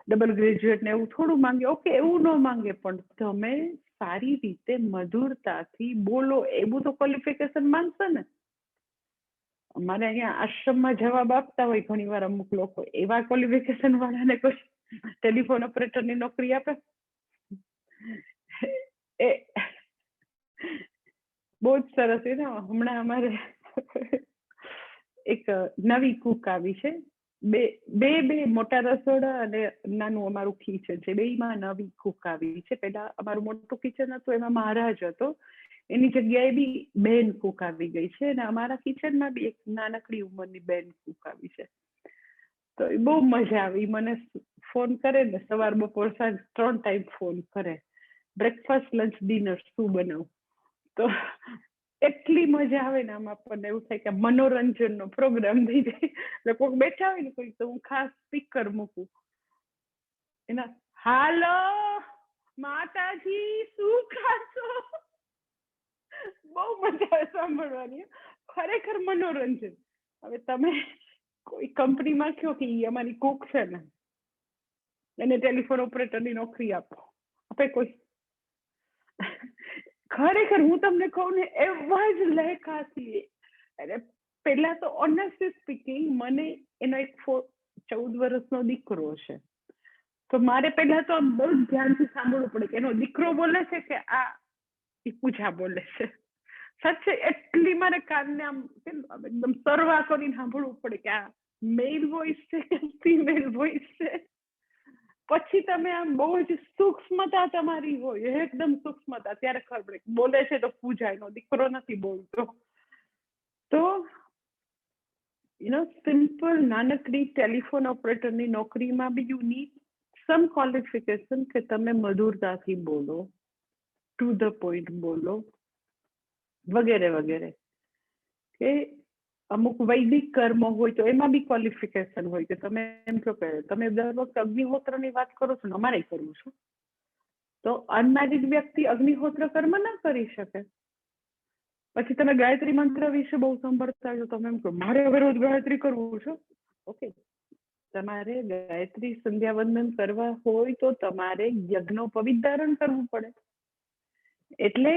ડબલ ગ્રેજ્યુએટ ને એવું થોડું માંગે. ઓકે, એવું ન માંગે, પણ તમે સારી રીતે મધુરતાથી બોલો એવું તો ક્વોલિફિકેશન માંગશે ને. અમારે અહીંયા આશ્રમમાં જવાબ આપતા હોય ઘણી વાર અમુક લોકો, એવા ક્વોલિફિકેશન વાળાને કોઈ ટેલિફોન ઓપરેટરની નોકરી આપે? એ બહુ જ સરસ છે ને. હમણાં અમારે એક નવી કુક આવી છે, બે મોટા રસોડા અને નાનું અમારું કિચન છે, બેમાં નવી કુક આવી છે. પેલા અમારું મોટું કિચન હતું એમાં મહારાજ હતો, એની જગ્યાએ બી બેન કુક આવી ગઈ છે, અને અમારા કિચનમાં બી એક નાનકડી ઉંમરની બેન કુક આવી છે. તો એ બહુ મજા આવી. મને ફોન કરે ને સવાર બપોર સાંજ 3 ટાઈમ ફોન કરે, બ્રેકફાસ્ટ લંચ ડિનર શું બનાવું. તો એટલી મજા આવે ને, આમ આપણને એવું થાય કે મનોરંજનનો પ્રોગ્રામ થઈ જાય. લોકો બેઠા હોય ને કોઈ તો હું ખાસ સ્પીકર મૂકું એના, હાલો માતાજી શું ખાશો? બહુ મજા આવે સાંભળવાની, ખરેખર મનોરંજન. હવે તમે કોઈ કંપનીમાં કહો કે અમારી કુક છે ને એને ટેલિફોન ઓપરેટરની નોકરી આપે કોઈ, ખરેખર હું તમને કહું ને એવા જ લેખાથી. અરે પેલા તો ઓનેસ્ટલી સ્પીકિંગ, મને એનો એક 14 વર્ષનો દીકરો છે, તો મારે પેલા તો આમ બહુ ધ્યાનથી સાંભળવું પડે કે એનો દીકરો બોલે છે કે આ પૂજા બોલે છે. સાચે એટલી મારે કાનને આમ એકદમ સરવા કરીને સાંભળવું પડે કે આ મેલ વોઇસ છે કે ફિમેલ વોઇસ છે. પછી તમે આમ બહુ જ સૂક્ષ્મતા તમારી હોય, એકદમ સૂક્ષ્મતા, ત્યારે ખબર પડે બોલે છે તો પૂજા, એનો દીકરો નથી બોલતો. તો સિમ્પલ નાનકડી ટેલિફોન ઓપરેટરની નોકરીમાં બી યુ નીડ સમ ક્વોલિફિકેશન કે તમે મધુરતાથી બોલો, ટુ ધ પોઈન્ટ બોલો, વગેરે વગેરે. કે અમુક વૈદિક કર્મો હોય તો એમાં બી ક્વોલિફિકેશન હોય કે તમે એમ કહો કે તમે દર વખતે અગ્નિહોત્રની વાત કરો છો ને, અમારે કરવું છું, તો અનમેરિડ વ્યક્તિ અગ્નિહોત્ર કર્મ ના કરી શકે. પછી તમે ગાયત્રી મંત્ર વિશે બહુ સાંભળતા હોય, તમે એમ કહો મારે હવે રોજ ગાયત્રી કરવું છે. ઓકે, તમારે ગાયત્રી સંધ્યા વંદન કરવા હોય તો તમારે યજ્ઞોપવિત ધારણ કરવું પડે. એટલે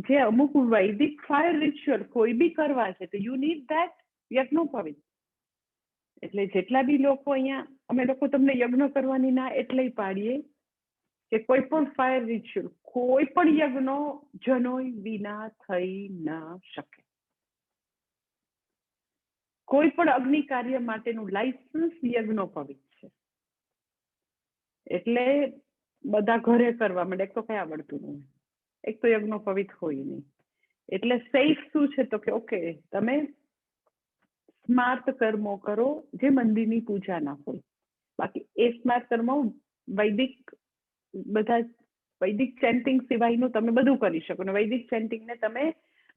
જે અમુક વૈદિક ફાયર રિચ્યુઅલ કોઈ બી કરવા છે તો યુ નીડ ધેટ યજ્ઞોપવિત. એટલે જેટલા બી લોકો અહીંયા, અમે લોકો તમને યજ્ઞ કરવાની ના એટલે પાડીએ કે કોઈ પણ ફાયર રિચ્યુઅલ, કોઈ પણ યજ્ઞ જનોય વિના થઈ ન શકે. કોઈ પણ અગ્નિ કાર્ય માટેનું લાયસન્સ યજ્ઞોપવિત છે. એટલે બધા ઘરે કરવા માંડે, એક તો કઈ આવડતું નહીં, એક તો યજ્ઞોપવિત હોય નહીં. એટલે સેફ શું છે તો કે ઓકે તમે સ્માર્ત કર્મો કરો જે મંદિરની પૂજા ના હોય. બાકી એ સ્માર્ત કર્મો વૈદિક, બધા વૈદિક ચેન્ટિંગ સિવાયનું તમે બધું કરી શકો ને વૈદિક ચેન્ટિંગને તમે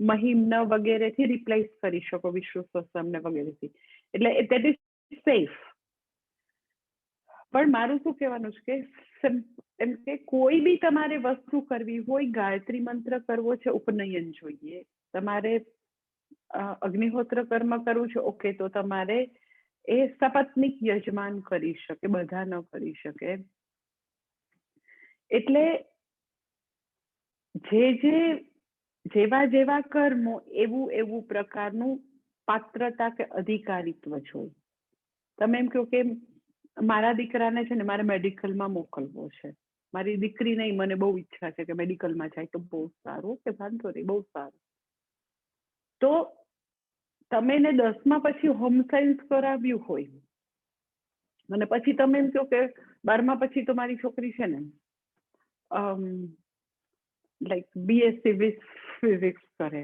મહિમ્ન વગેરેથી રિપ્લેસ કરી શકો, વિષ્ણુ સહસ્ત્રનામ ને વગેરેથી. એટલે દેટ ઇઝ સેફ. પણ મારું શું કહેવાનું છે કે એમ કે કોઈ બી તમારે વસ્તુ કરવી હોય, ગાયત્રી મંત્ર કરવો છે, ઉપનયન જોઈએ, તમારે અગ્નિહોત્ર કર્મ કરવું છે, ઓકે, તો તમારે એ સપત્નિક યજમાન કરી શકે, બધા ન કરી શકે. એટલે જેવા જેવા કર્મો એવું એવું પ્રકારનું પાત્રતા કે અધિકારીત્વ જોઈએ. તમે એમ કહો કે મારા દીકરાને છે ને મારે મેડિકલમાં મોકલવો છે, મારી દીકરી નહીં, મને બહુ ઈચ્છા છે કે મેડિકલમાં જાય તો બહુ સારું, કે વાંધો નહીં, બહુ સારું. તો તમે એને 10મા પછી હોમ સાયન્સ કરાવ્યું હોય અને પછી તમે એમ કહો કે 12મા પછી તો મારી છોકરી છે ને લાઈક BSc ફિઝિક્સ કરે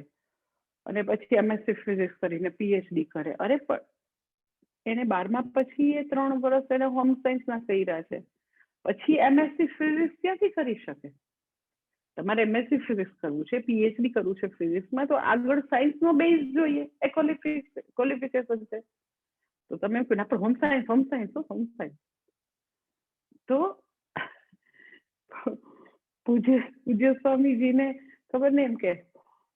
અને પછી MSc ફિઝિક્સ કરીને PhD કરે. અરે પણ એને 12મા પછી એ 3 વર્ષ એને હોમ સાયન્સના કર્યા છે, પછી MSc ફિઝિક્સ ક્યાંથી કરી શકે? તમારે MSc ફિઝિક્સ કરવું છે, PhD કરવું છે ફિઝિક્સમાં, તો આગળ સાયન્સનો બેઝ જોઈએ, એ ક્વોલિફિકેશન છે. તો તમે એમ કહો ના પણ હોમ સાયન્સ. તો પૂજ્ય સ્વામીજીને ખબર નહીં એમ કે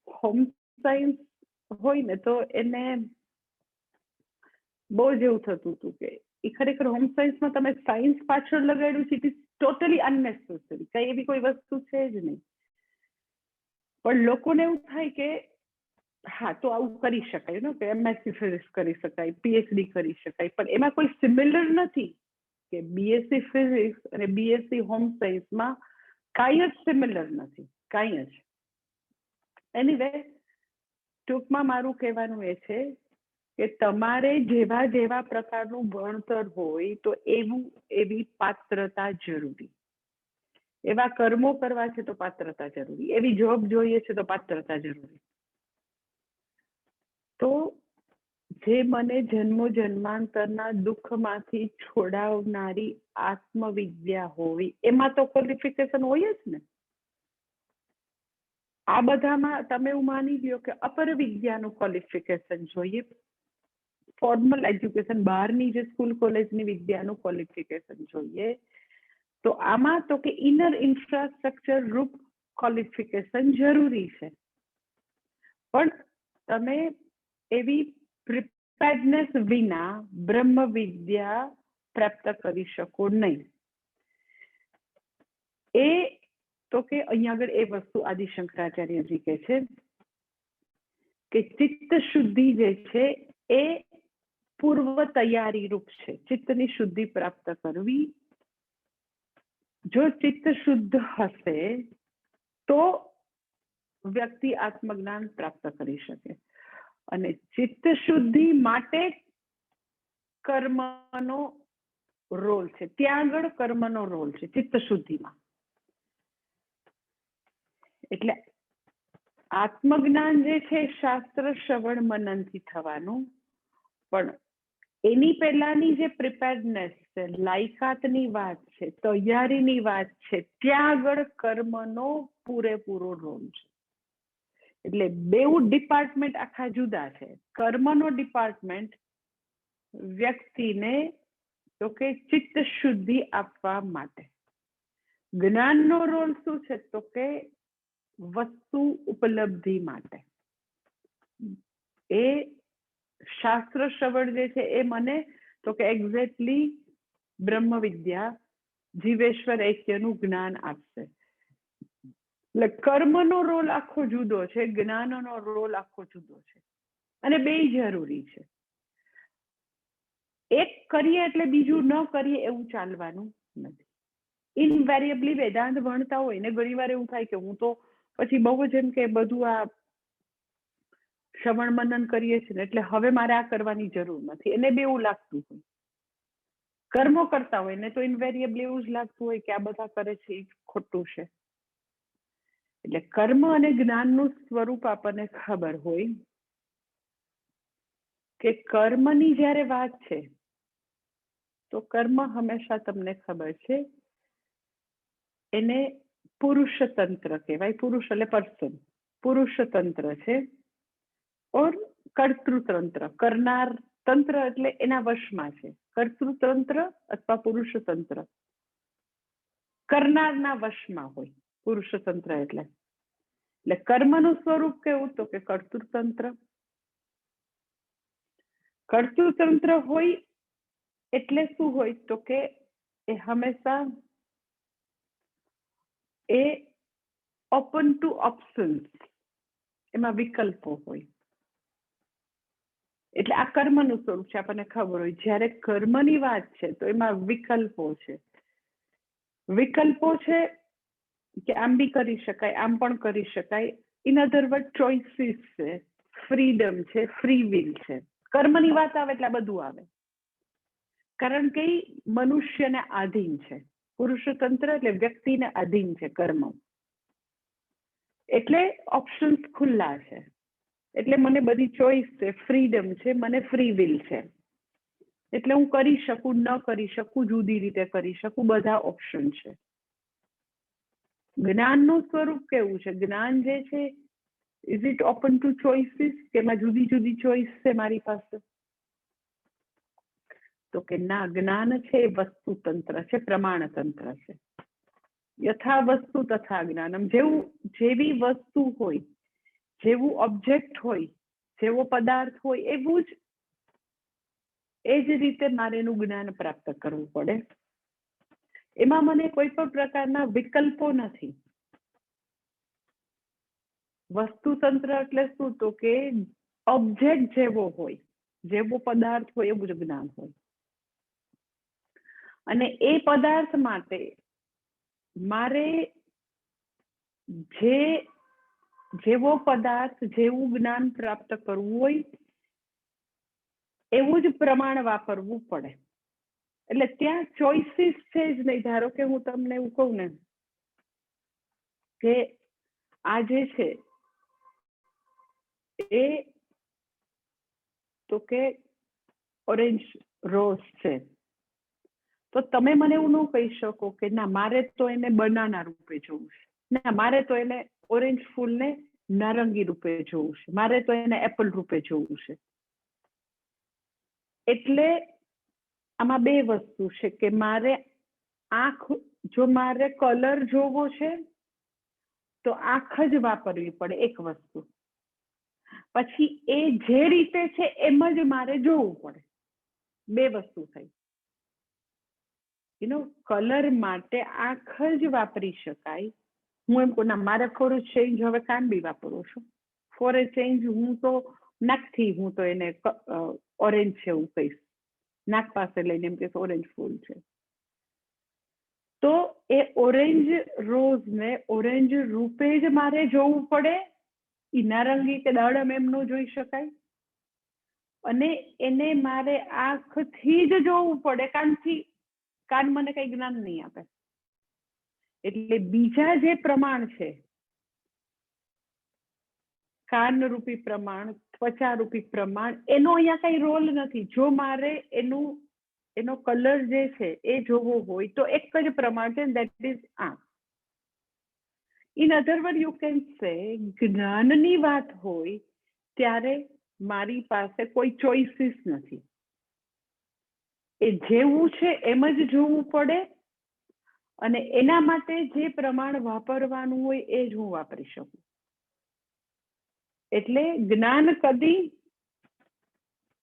હોમ સાયન્સ હોય ને તો એને બહુ જ એવું થતું હતું કે એ ખરેખર હોમ સાયન્સમાં તમે સાયન્સ પાછળ લગાડ્યું છે, ઇટ ઇઝ ટોટલી અનનેસેસરી, કઈ એવી કોઈ વસ્તુ છે જ નહીં. પણ લોકોને એવું થાય કે હા તો આવું કરી શકાય ને, કે MSc ફિઝિક્સ કરી શકાય, PhD કરી શકાય, પણ એમાં કોઈ સિમિલર નથી કે BSc ફિઝિક્સ અને BSc હોમ સાયન્સમાં કાંઈ જ સિમિલર નથી, કાંઈ જ. એનીવે, ટૂંકમાં મારું કહેવાનું એ છે કે તમારે જેવા જેવા પ્રકારનું ભણતર હોય તો એવી પાત્રતા જરૂરી, એવા કર્મો કરવા છે તો પાત્રતા જરૂરી, એવી જોબ જોઈએ છે તો પાત્રતા જરૂરી. તો જે મને જન્મો જન્માંતરના દુઃખમાંથી છોડાવનારી આત્મવિદ્યા હોવી, એમાં તો ક્વોલિફિકેશન હોય જ ને. આ બધામાં તમે એવું માની લ્યો કે અપર વિદ્યાનું ક્વોલિફિકેશન જોઈએ, ફોર્મલ એજ્યુકેશન, બહારની જે સ્કૂલ કોલેજની વિદ્યાનું ક્વોલિફિકેશન જોઈએ, તો આમાં તો કે ઇનર ઇન્ફ્રાસ્ટ્રક્ચર રૂપ ક્વોલિફિકેશન જરૂરી છે. પણ તમે એવી પ્રિપેર્ડનેસ વિના બ્રહ્મ વિદ્યા પ્રાપ્ત કરી શકો નહીં. એ તો કે અહીંયા આગળ એ વસ્તુ આદિ શંકરાચાર્યજી કહે છે કે ચિત્ત શુદ્ધિ જે છે એ પૂર્વ તૈયારી રૂપ છે. ચિત્તની શુદ્ધિ પ્રાપ્ત કરવી, જો ચિત્ત શુદ્ધ હશે તો વ્યક્તિ આત્મજ્ઞાન પ્રાપ્ત કરી શકે. અને ચિત્ત શુદ્ધિ માટે કર્મનો રોલ છે, ત્યાં આગળ કર્મનો રોલ છે ચિત્ત શુદ્ધિમાં. એટલે આત્મજ્ઞાન જે છે શાસ્ત્ર શ્રવણ મનનથી થવાનું, પણ એની પહેલાની જે પ્રિપેર્ડનેસ છે, લાયકાતની વાત છે, તૈયારીની વાત છે, ત્યાં આગળ કર્મનો પૂરેપૂરો રોલ છે. એટલે બેઉ ડિપાર્ટમેન્ટ આખા જુદા છે. કર્મનો ડિપાર્ટમેન્ટ વ્યક્તિને તો કે ચિત્ત શુદ્ધિ આપવા માટે, જ્ઞાનનો રોલ શું છે તો કે વસ્તુ ઉપલબ્ધિ માટે. એ શાસ્ત્ર શ્રવણ જે છે એ મને તો કે એક્ઝેક્ટલી બ્રહ્મ વિદ્યા, જીવેશ્વર ઐક્યનું જ્ઞાન આપશે. એટલે કર્મનો રોલ આખો જુદો છે, જ્ઞાનનો રોલ આખો જુદો છે, અને બેય જરૂરી છે. એક કરીએ એટલે બીજું ન કરીએ એવું ચાલવાનું નથી. ઇનવેરિયેબલી વેદાંત ભણતા હોય ને ઘણી વાર એવું થાય કે હું તો પછી બહુ જ એમ કે બધું આ શ્રવણ મનન કરીએ છીએ ને એટલે હવે મારે આ કરવાની જરૂર નથી, એને બી એવું લાગતું હોય. કર્મો કરતા હોય ને તો ઇનવેરિયેબલી એવું જ લાગતું હોય કે આ બધા કરે છે એ ખોટું છે. એટલે કર્મ અને જ્ઞાનનું સ્વરૂપ આપણને ખબર હોય કે કર્મની જ્યારે વાત છે તો કર્મ હંમેશા તમને ખબર છે એને પુરુષ તંત્ર કહેવાય. પુરુષ એટલે પર્સન, પુરુષ તંત્ર છે. ઓર કર્તૃતંત્ર, કરનાર તંત્ર એટલે એના વશમાં છે, કર્તૃતંત્ર અથવા પુરુષતંત્ર, કરનારના વશમાં હોય પુરુષતંત્ર એટલે કર્મનું સ્વરૂપ કેવું તો કે કર્તૃતંત્ર. કર્તૃતંત્ર હોય એટલે શું હોય તો કે એ હંમેશા એ ઓપન ટુ ઓપ્શન્સ, એમાં વિકલ્પો હોય. એટલે આ કર્મનું સ્વરૂપ છે, આપણને ખબર હોય. જ્યારે કર્મની વાત છે તો એમાં વિકલ્પો છે. વિકલ્પો છે કે આમ બી કરી શકાય, આમ પણ કરી શકાય. ઇન અધર વર્ડ ચોઇસીસ છે, ફ્રીડમ છે, ફ્રી વિલ છે. કર્મની વાત આવે એટલે બધું આવે, કારણ કે મનુષ્યને આધીન છે. પુરુષતંત્ર એટલે વ્યક્તિને આધીન છે કર્મ, એટલે ઓપ્શન્સ ખુલ્લા છે. એટલે મને બધી ચોઈસ છે, ફ્રીડમ છે, મને ફ્રી વિલ છે. એટલે હું કરી શકું, ન કરી શકું, જુદી રીતે કરી શકું, બધા ઓપ્શન છે. જ્ઞાનનું સ્વરૂપ કેવું છે? જ્ઞાન જે છે, is it open two choices, કે એમાં જુદી જુદી ચોઈસ છે મારી પાસે? તો કે ના, જ્ઞાન છે એ વસ્તુતંત્ર છે, પ્રમાણતંત્ર છે. યથા વસ્તુ તથા જ્ઞાનમ. જેવી વસ્તુ હોય, જેવું ઓબ્જેક્ટ હોય, જેવો પદાર્થ હોય, એવું જ એ જ રીતે મારે એનું જ્ઞાન પ્રાપ્ત કરવું પડે. એમાં મને કોઈ પણ પ્રકારના વિકલ્પો નથી. વસ્તુતંત્ર એટલે શું તો કે ઓબ્જેક્ટ જેવો હોય, જેવો પદાર્થ હોય એવું જ જ્ઞાન હોય. અને એ પદાર્થ માટે મારે જેવો પદાર્થ, જેવું જ્ઞાન પ્રાપ્ત કરવું હોય એવું જ પ્રમાણ વાપરવું પડે. એટલે ત્યાં ચોઇસીસ છે જ નહીં. ધારો કે હું તમને એવું કહું ને કે આ જે છે એ તો કે ઓરેન્જ રોઝ છે, તો તમે મને એવું ન કહી શકો કે ના મારે તો એને બનાના રૂપે જોવું છે, ના મારે તો એને ઓરેન્જ ફૂલને નારંગી રૂપે જોવું છે, મારે તો એને એપલ રૂપે જોવું છે. એટલે આમાં બે વસ્તુ છે કે મારે આંખ, જો મારે કલર જોવો છે તો આંખ જ વાપરવી પડે, એક વસ્તુ. પછી એ જે રીતે છે એમ જ મારે જોવું પડે, બે વસ્તુ થઈ. કલર માટે આંખ જ વાપરી શકાય. હું એમ કહું ના મારે ફોર અ ચેન્જ હવે કાન બી વાપરું છું, ફોર અ ચેન્જ હું તો નાકથી હું તો એને ઓરેન્જ છે એવું કહીશ, નાક પાસે લઈને એમ કે ઓરેન્જ ફૂલ છે. તો એ ઓરેન્જ રોઝ ને ઓરેન્જ રૂપે જ મારે જોવું પડે. ઈ નારંગી કે દાડમ એમ ન જોઈ શકાય. અને એને મારે આંખથી જ જોવું પડે, કાન મને કઈ જ્ઞાન નહીં આપે. એટલે બીજા જે પ્રમાણ છે, કાન રૂપી પ્રમાણ, ત્વચા રૂપી પ્રમાણ, એનો અહીંયા કઈ રોલ નથી. જો મારે એનો કલર જે છે એ જોવો હોય તો એક જ પ્રમાણ છે, દેટ ઇઝ આંખ. In other word you can say, જ્ઞાનની વાત હોય ત્યારે મારી પાસે કોઈ ચોઇસીસ નથી. એ જેવું છે એમ જ જોવું પડે, અને એના માટે જે પ્રમાણ વાપરવાનું હોય એ જ હું વાપરી શકું. એટલે જ્ઞાન કદી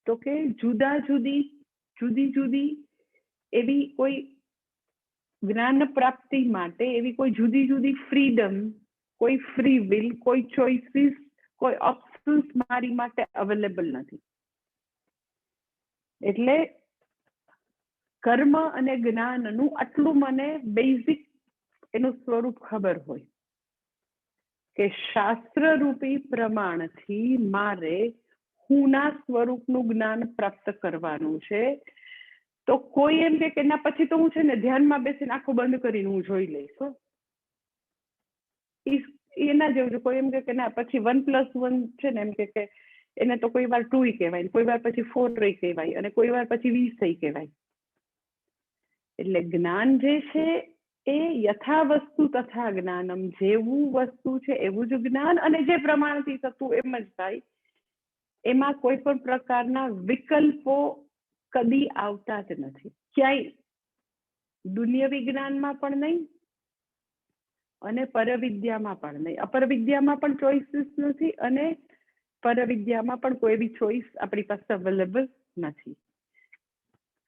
તો કે જુદી એવી કોઈ જ્ઞાન પ્રાપ્તિ માટે એવી કોઈ જુદી ફ્રીડમ, કોઈ ફ્રી વિલ, કોઈ ચોઇસીસ, કોઈ ઓપ્શન્સ મારી માટે અવેલેબલ નથી. એટલે કર્મ અને જ્ઞાનનું આટલું મને બેઝિક એનું સ્વરૂપ ખબર હોય કે શાસ્ત્ર રૂપી પ્રમાણથી મારે હુંના સ્વરૂપનું જ્ઞાન પ્રાપ્ત કરવાનું છે. તો કોઈ એમ કે ના પછી તો હું છે ને ધ્યાનમાં બેસીને આંખો બંધ કરીને હું જોઈ લઈશ. એના જેવું છે. કોઈ એમ કે ના પછી 1+1 છે ને એમ કે એને તો કોઈ વાર 2 કહેવાય, કોઈ વાર પછી 4 કહેવાય, અને કોઈ વાર પછી 20 કહેવાય. એટલે જ્ઞાન જે છે એ યથા વસ્તુ તથા જ્ઞાનમ, જેવું વસ્તુ છે એવું જ જ્ઞાન, અને જે પ્રમાણથી થતું એમ જ થાય. એમાં કોઈ પણ પ્રકારના વિકલ્પો કદી આવતા જ નથી ક્યાંય, દુનિયાવી જ્ઞાનમાં પણ નહીં અને પરવિદ્યામાં પણ નહીં. અપરવિદ્યામાં પણ ચોઇસીસ નથી અને પરવિદ્યામાં પણ કોઈ બી ચોઇસ આપણી પાસે અવેલેબલ નથી.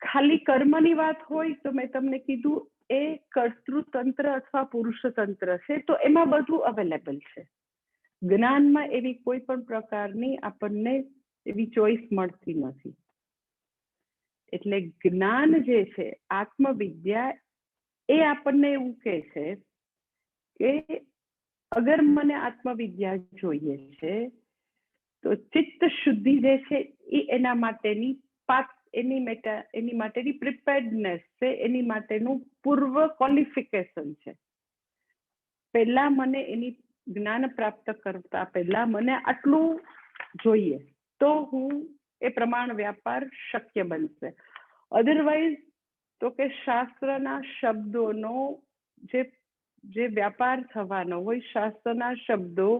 ખાલી કર્મની વાત હોય તો મેં તમને કીધું એ કર્તૃતંત્ર અથવા પુરુષતંત્ર છે, તો એમાં બધું અવેલેબલ છે. જ્ઞાનમાં એવી કોઈ પણ પ્રકારની આપણને એવી ચોઇસ મળતી નથી. એટલે જ્ઞાન જે છે, આત્મવિદ્યા, એ આપણને એવું કહે છે કે અગર મને આત્મવિદ્યા જોઈએ છે તો ચિત્ત શુદ્ધિ જે છે એ એના માટેની એની માટેની પ્રિપેર્ડનેસ છે, એની માટેનું પૂર્વ ક્વોલિફિકેશન છે. પહેલા મને એની જ્ઞાન પ્રાપ્ત કરતા પહેલા મને આટલું જોઈએ તો હું એ પ્રમાણ વ્યાપાર શક્ય બનશે. અધરવાઇઝ તો કે શાસ્ત્રના શબ્દોનો જે વ્યાપાર થવાનો હોય, શાસ્ત્રના શબ્દો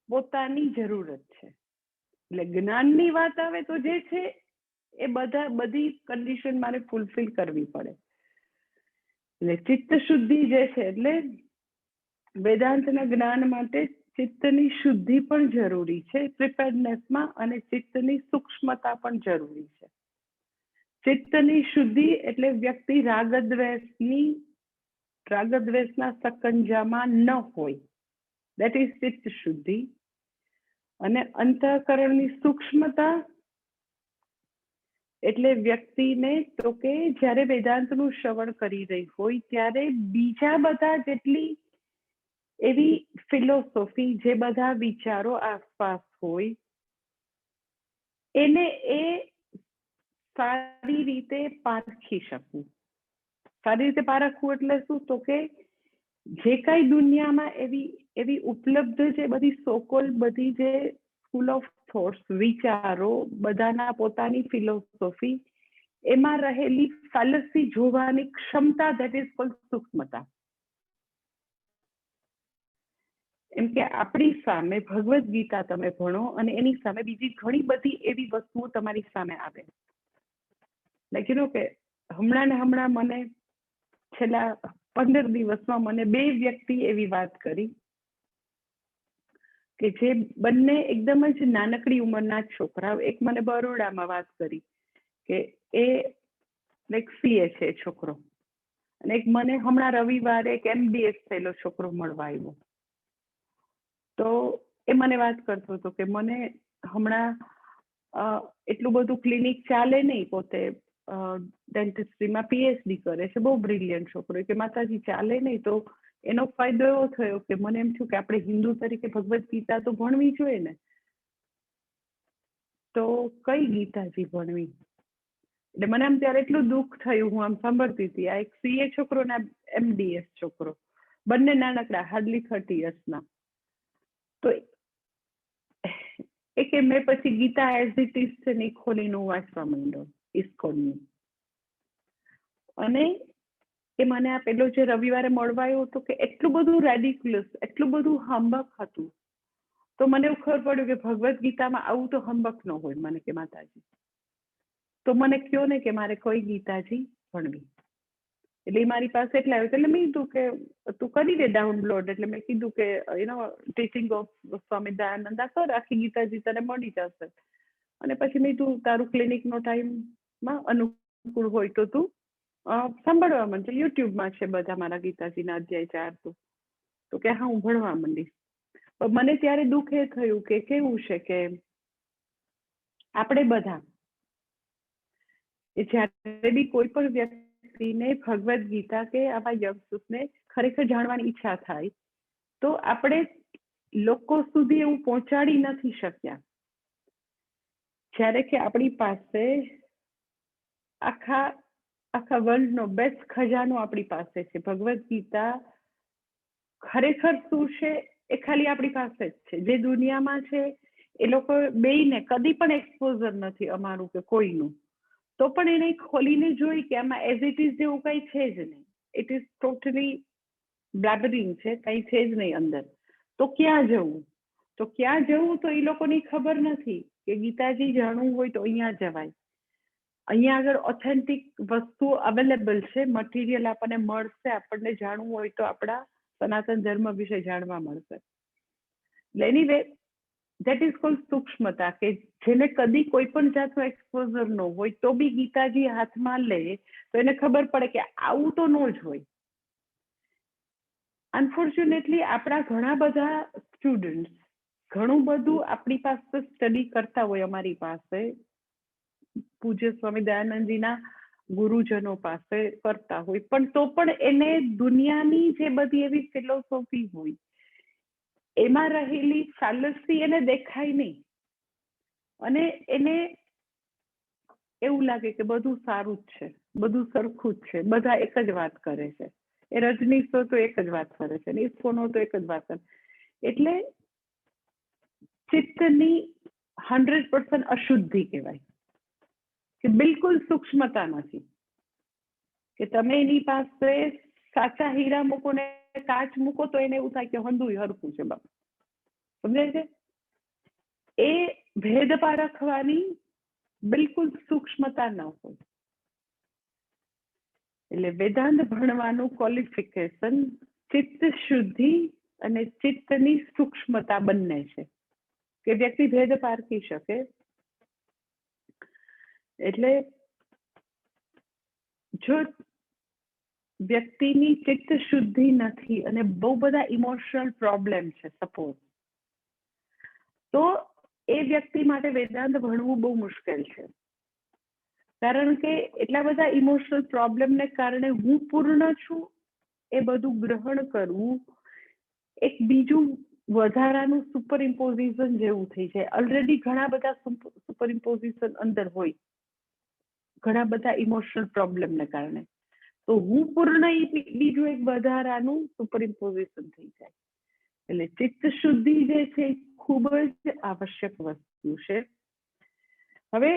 પોતાની જરૂરત છે. એટલે જ્ઞાનની વાત આવે તો જે છે એ બધી કન્ડિશન મારે ફૂલફિલ કરવી પડે. એટલે ચિત્ત શુદ્ધિ જે છે, એટલે વેદાંતના જ્ઞાન માટે ચિત્તની શુદ્ધિ પણ જરૂરી છે પ્રિપેર્ડનેસમાં, અને ચિત્તની સૂક્ષ્મતા પણ જરૂરી છે. ચિત્તની શુદ્ધિ એટલે વ્યક્તિ રાગદ્વેષના સકંજામાં ન હોય, દેટ ઇઝ ચિત્ત શુદ્ધિ. અને અંતઃકરણની સૂક્ષ્મતા એટલે વ્યક્તિને તો કે જ્યારે વેદાંતનું શ્રવણ કરી રહી હોય ત્યારે બીજા બધા જેટલી એવી ફિલોસોફી, જે બધા વિચારો આસપાસ હોય, એને એ સારી રીતે પારખી શકવું. સારી રીતે પારખવું એટલે શું? તો કે જે કાંઈ દુનિયામાં એવી ઉપલબ્ધ છે, બધી સોકોલ બધી જે સ્કૂલ ઓફ થોટ્સ, વિચારો, બધાના પોતાની ફિલોસોફી, એમાં રહેલી ફેલસી જોવાની ક્ષમતા, ધેટ ઇઝ કોલ્ડ સૂક્ષ્મતા. એમ કે આપણી સામે ભગવદ્ ગીતા તમે ભણો અને એની સામે બીજી ઘણી બધી એવી વસ્તુઓ તમારી સામે આવે. લાઈક યુ નો કે હમણાં મને છેલ્લા 15 દિવસમાં મને 2 વ્યક્તિ એવી વાત કરી કે જે બંને એકદમ જ નાનકડી ઉંમરના છોકરાઓ. એક મને બરોડામાં વાત કરી કે એ લાઈક સીએ છે છોકરો, અને એક મને હમણાં રવિવારે એક MBS થયેલો છોકરો મળવા આવ્યો. તો એ મને વાત કરતો હતો કે મને હમણાં એટલું બધું ક્લિનિક ચાલે નહીં, પોતે ડેન્ટિસ્ટ્રીમાં PhD કરે છે, બહુ બ્રિલિયન્ટ છોકરો, કે માતાજી ચાલે નહીં. તો એનો ફાયદો એવો થયો કે મને એમ થયું કે આપણે હિન્દુ તરીકે ભગવદ્ ગીતા તો ભણવી જોઈએ ને, તો કઈ ગીતાજી ભણવી? એટલે મને આમ ત્યારે એટલું દુઃખ થયું, હું આમ સાંભળતી હતી. આ એક CA છોકરો ને MDS છોકરો, બંને નાનકડા, હાર્ડલી 30 યર્સના. તો એ કે મેં પછી ગીતા એઝ ઇટ ઇઝ છે ને ખોલીને વાંચવા માંડ્યો, ઇસ્કોનની. અને એ મને આ પેલો જે રવિવારે મળવા આવ્યો હતો કે એટલું બધું રેડિક્યુલસ, એટલું બધું હંબક હતું. તો મને એવું ખબર પડ્યું કે ભગવદ્ ગીતામાં આવું તો હંબક ન હોય. મને કે માતાજી, તો મને કયો ને કે મારે કઈ ગીતાજી ભણવી. એટલે એ મારી પાસે એટલે આવ્યો. એટલે મેં કીધું કે તું કરી દે ડાઉનલોડ. એટલે મેં કીધું કે ટીચિંગ ઓફ સ્વામી દયાનંદ કર, આખી ગીતાજી તને મળી જશે. અને પછી મેં તું તારું ક્લિનિકનો ટાઈમમાં અનુકૂળ હોય તો તું સાંભળવા માંડજે, યુટ્યુબમાં છે બધા મારા ગીતાજીના અધ્યાય 4. તો કે હા, હું ભણવા માંડીશ. પણ મને ત્યારે દુઃખ એ થયું કે કેવું છે કે આપણે બધા જ્યારે બી કોઈ પણ વ્યક્તિને ભગવદ્ ગીતા કે આવા યંગસ્ટર્સને ખરેખર જાણવાની ઈચ્છા થાય, તો આપણે લોકો સુધી એવું પહોંચાડી નથી શક્યા. જ્યારે કે આપણી પાસે આખા વર્લ્ડનો બેસ્ટ ખજાનો આપણી પાસે છે. ભગવદ્ ગીતા ખરેખર શું છે એ ખાલી આપણી પાસે જ છે. જે દુનિયામાં છે એ લોકો બેયને કદી પણ એક્સપોઝર નથી અમારું કે કોઈનું, તો પણ એને ખોલીને જોઈ કે આમાં એઝ ઇટ ઇઝ જેવું કઈ છે જ નહીં, ઇટ ઇઝ ટોટલી બ્લેબરિંગ છે, કઈ છે જ નહીં અંદર. તો ક્યાં જવું? તો ક્યાં જવું તો એ લોકોની ખબર નથી કે ગીતાજી જાણવું હોય તો અહીંયા જવાય. અહીંયા આગળ ઓથેન્ટિક વસ્તુ અવેલેબલ છે, મટીરિયલ આપણને મળશે, આપણને જાણવું હોય તો આપણા સનાતન ધર્મ વિશે જાણવા મળશે. એનીવે ધેટ ઇઝ કોલ્ડ સૂક્ષ્મતા, કે જેને કદી કોઈ પણ જાતનું એક્સપોઝર ન હોય તો બી ગીતાજી હાથમાં લે તો એને ખબર પડે કે આવું તો ન જ હોય. અનફોર્ચ્યુનેટલી આપણા ઘણા બધા સ્ટુડન્ટ્સ ઘણું બધું આપણી પાસે સ્ટડી કરતા હોય, અમારી પાસે પૂજ્ય સ્વામી દયાનંદજીના ગુરુજનો પાસે કરતા હોય, પણ તો પણ એને દુનિયાની જે બધી એવી ફિલોસોફી હોય એમાં રહેલી ફેલસી એને દેખાય નહીં, અને એને એવું લાગે કે બધું સારું જ છે, બધું સરખું જ છે, બધા એક જ વાત કરે છે. એ રજનીશો તો એક જ વાત કરે છે, ઇસ્કોનો તો એક જ વાત કરે. એટલે ચિત્તની 100% અશુદ્ધિ કહેવાય, કે બિલકુલ સૂક્ષ્મતા નથી, કે તમે એની પાસે સાચા હીરા મૂકો ને કાચ મૂકો તો એને એવું થાય કે હંધુય હરખું છે. બાપ સમજાય છે? એ ભેદ પારખવાની બિલકુલ સૂક્ષ્મતા ન હોય. એટલે વેદાંત ભણવાનું ક્વોલિફિકેશન ચિત્ત શુદ્ધિ અને ચિત્તની સૂક્ષ્મતા બંને છે, કે વ્યક્તિ ભેદ પારખી શકે. એટલે જો વ્યક્તિની ચિત્ત શુદ્ધિ નથી અને બહુ બધા ઇમોશનલ પ્રોબ્લેમ છે સપોઝ, તો એ વ્યક્તિ માટે વેદાંત ભણવું બહુ મુશ્કેલ છે. કારણ કે એટલા બધા ઇમોશનલ પ્રોબ્લેમને કારણે હું પૂર્ણ છું એ બધું ગ્રહણ કરવું એક બીજું વધારાનું સુપર ઇમ્પોઝિશન જેવું થઈ જાય. ઓલરેડી ઘણા બધા સુપર ઇમ્પોઝિશન અંદર હોય, ઘણા બધા ઇમોશનલ પ્રોબ્લેમને કારણે, તો હું પૂર્ણ બીજું એક વધારાનું સુપર ઇમ્પોઝિશન થઈ જાય. એટલે ચિત્ત શુદ્ધિ જે છે ખૂબ જ આવશ્યક વસ્તુ છે. હવે